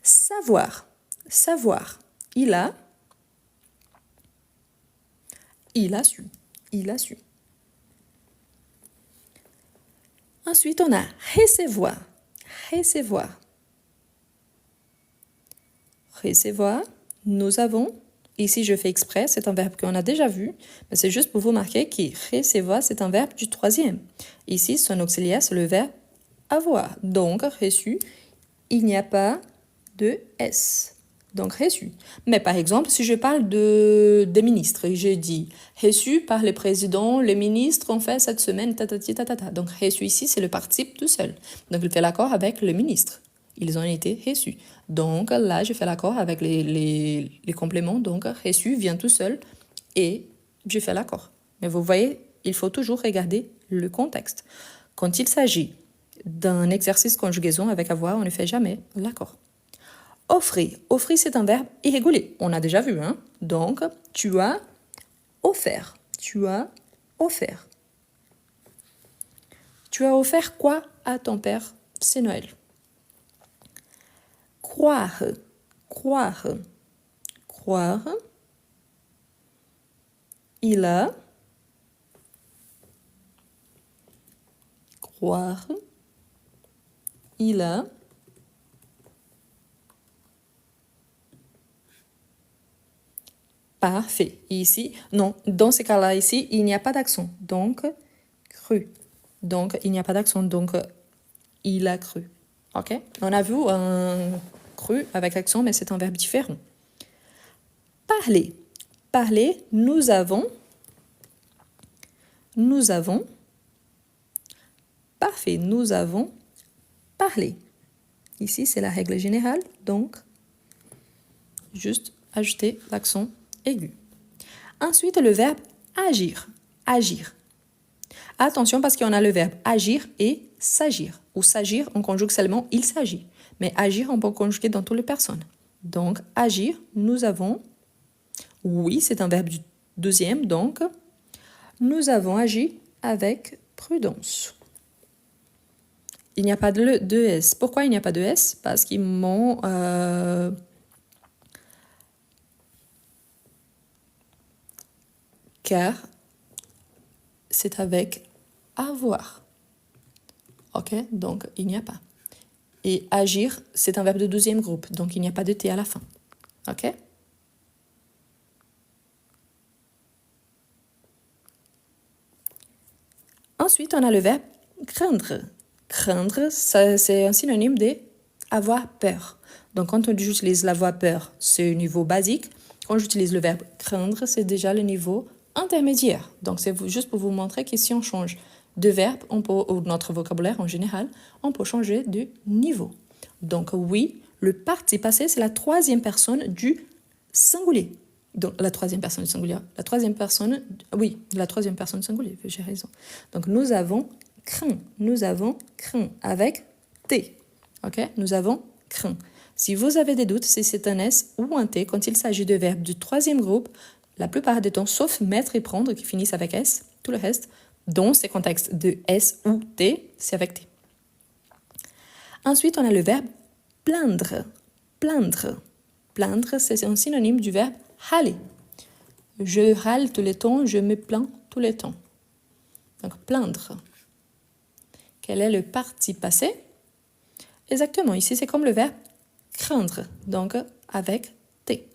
Savoir. Savoir. Il a su. Il a su. Ensuite, on a recevoir. Recevoir. Recevoir. Nous avons. Ici, je fais exprès. C'est un verbe qu'on a déjà vu. Mais c'est juste pour vous marquer que recevoir, c'est un verbe du troisième. Ici, son auxiliaire, c'est le verbe avoir. Donc, reçu, il n'y a pas de S. Donc, reçu. Mais par exemple, si je parle des ministres, je dis reçu par le président, les ministres ont fait cette semaine, tatati, tatata. Donc, reçu ici, c'est le participe tout seul. Donc, il fait l'accord avec le ministre. Ils ont été reçus. Donc, là, je fais l'accord avec les compléments. Donc, reçu vient tout seul et je fais l'accord. Mais vous voyez, il faut toujours regarder le contexte. Quand il s'agit d'un exercice conjugaison avec avoir, on ne fait jamais l'accord. Offrir. Offrir, c'est un verbe irrégulier. On a déjà vu, hein? Donc, tu as offert. Tu as offert. Tu as offert quoi à ton père? C'est Noël. Croire. Croire. Croire. Il a. Croire. Il a. Parfait. Ici, non, dans ce cas-là, ici, il n'y a pas d'accent. Donc, cru. Donc, il n'y a pas d'accent. Donc, il a cru. OK? On a vu un cru avec accent, mais c'est un verbe différent. Parler. Parler, nous avons. Parfait, nous avons parlé. Ici, c'est la règle générale. Donc, juste ajouter l'accent aigu. Ensuite, le verbe agir. Agir. Attention parce qu'on a le verbe agir et s'agir. Ou s'agir, on conjugue seulement il s'agit. Mais agir, on peut conjuguer dans toutes les personnes. Donc, agir, nous avons. Oui, c'est un verbe du deuxième. Donc, nous avons agi avec prudence. Il n'y a pas de S. Pourquoi il n'y a pas de S? Parce qu'ils m'ont... car c'est avec avoir. OK? Donc, il n'y a pas. Et agir, c'est un verbe de deuxième groupe. Donc, il n'y a pas de T à la fin. OK? Ensuite, on a le verbe craindre. Craindre, c'est un synonyme de avoir peur. Donc, quand on utilise l'avoir peur, c'est au niveau basique. Quand j'utilise le verbe craindre, c'est déjà le niveau intermédiaire. Donc, c'est juste pour vous montrer que si on change de verbe, ou notre vocabulaire en général, on peut changer de niveau. Donc, oui, le participe passé, c'est la troisième personne du singulier. Donc, la troisième personne singulière. La troisième personne singulière, j'ai raison. Donc, nous avons craint. Nous avons craint avec T. OK? Nous avons craint. Si vous avez des doutes si c'est un S ou un T, quand il s'agit de verbes du troisième groupe, la plupart des temps, sauf mettre et prendre qui finissent avec S, tout le reste, dans ces contextes de S ou T, c'est avec T. Ensuite, on a le verbe plaindre. Plaindre. Plaindre, c'est un synonyme du verbe râler. Je râle tous les temps, je me plains tous les temps. Donc, plaindre. Quel est le participe passé? Exactement, ici c'est comme le verbe craindre, donc avec T.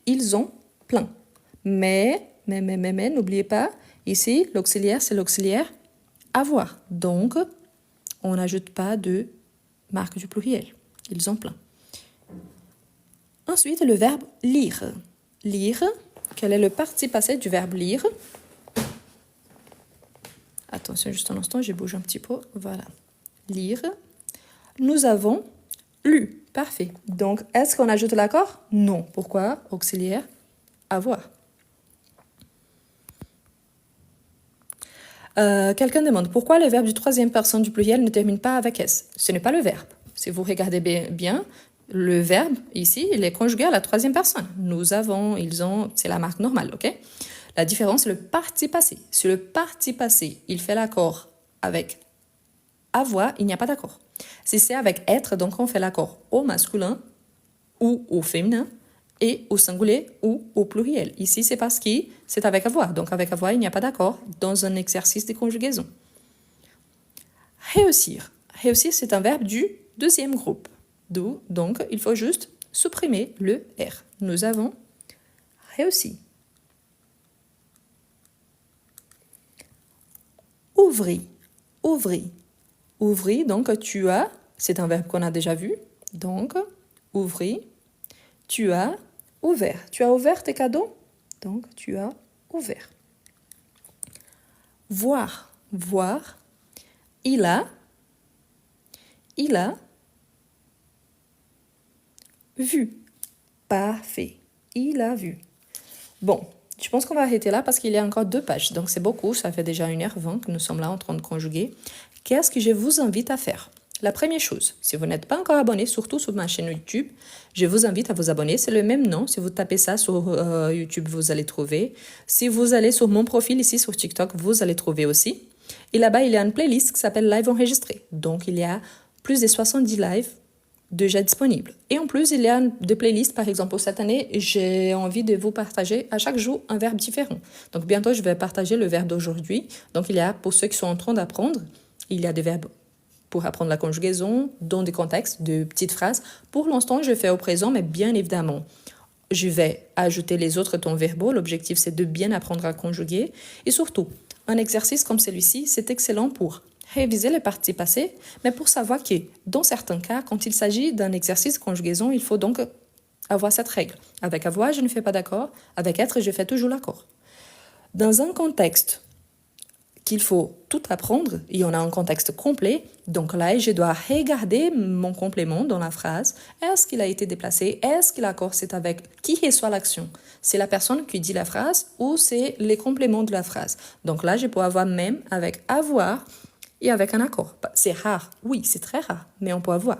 Ils ont plaint. Mais, n'oubliez pas, ici, l'auxiliaire, c'est l'auxiliaire avoir. Donc, on n'ajoute pas de marque du pluriel. Ils ont plaint. Ensuite, le verbe lire. Lire, quel est le participe passé du verbe lire? Attention, juste un instant, je bouge un petit peu. Voilà. Lire. Nous avons lu. Parfait. Donc, est-ce qu'on ajoute l'accord? Non. Pourquoi? Auxiliaire, avoir. Quelqu'un demande pourquoi le verbe du troisième personne du pluriel ne termine pas avec S. Ce n'est pas le verbe. Si vous regardez bien, Le verbe, ici, il est conjugué à la troisième personne. Nous avons, ils ont, c'est la marque normale, ok? La différence, c'est le parti passé. Si le parti passé, il fait l'accord avec avoir, il n'y a pas d'accord. Si c'est avec être, donc on fait l'accord au masculin ou au féminin et au singulier ou au pluriel. Ici, c'est parce que c'est avec avoir. Donc avec avoir, il n'y a pas d'accord dans un exercice de conjugaison. Réussir. Réussir, c'est un verbe du deuxième groupe. D'où, donc, il faut juste supprimer le R. Nous avons réussi. Ouvrir. Ouvrir. Ouvrir, donc tu as, c'est un verbe qu'on a déjà vu. Donc, ouvrir. Tu as ouvert. Tu as ouvert tes cadeaux? Donc, tu as ouvert. Voir. Voir. Il a vu. Parfait. Il a vu. Bon, je pense qu'on va arrêter là parce qu'il y a encore 2 pages. Donc, c'est beaucoup. Ça fait déjà 1h20 que nous sommes là en train de conjuguer. Qu'est-ce que je vous invite à faire? La première chose, si vous n'êtes pas encore abonné, surtout sur ma chaîne YouTube, je vous invite à vous abonner. C'est le même nom. Si vous tapez ça sur YouTube, vous allez trouver. Si vous allez sur mon profil ici sur TikTok, vous allez trouver aussi. Et là-bas, il y a une playlist qui s'appelle Live enregistré. Donc, il y a plus de 70 lives déjà disponibles. Et en plus, il y a des playlists, par exemple, pour cette année, j'ai envie de vous partager à chaque jour un verbe différent. Donc, bientôt, je vais partager le verbe d'aujourd'hui. Donc, il y a, pour ceux qui sont en train d'apprendre, il y a des verbes pour apprendre la conjugaison dans des contextes, de petites phrases. Pour l'instant, je fais au présent, mais bien évidemment, je vais ajouter les autres temps verbaux. L'objectif, c'est de bien apprendre à conjuguer. Et surtout, un exercice comme celui-ci, c'est excellent pour réviser les parties passées, mais pour savoir que, dans certains cas, quand il s'agit d'un exercice de conjugaison, il faut donc avoir cette règle. Avec avoir, je ne fais pas d'accord. Avec être, je fais toujours l'accord. Dans un contexte qu'il faut tout apprendre, et on a un contexte complet, donc là, je dois regarder mon complément dans la phrase. Est-ce qu'il a été déplacé? Est-ce que l'accord, c'est avec qui reçoit l'action? C'est la personne qui dit la phrase ou c'est les compléments de la phrase? Donc là, je peux avoir même avec avoir et avec un accord. C'est rare, oui, c'est très rare, mais on peut avoir.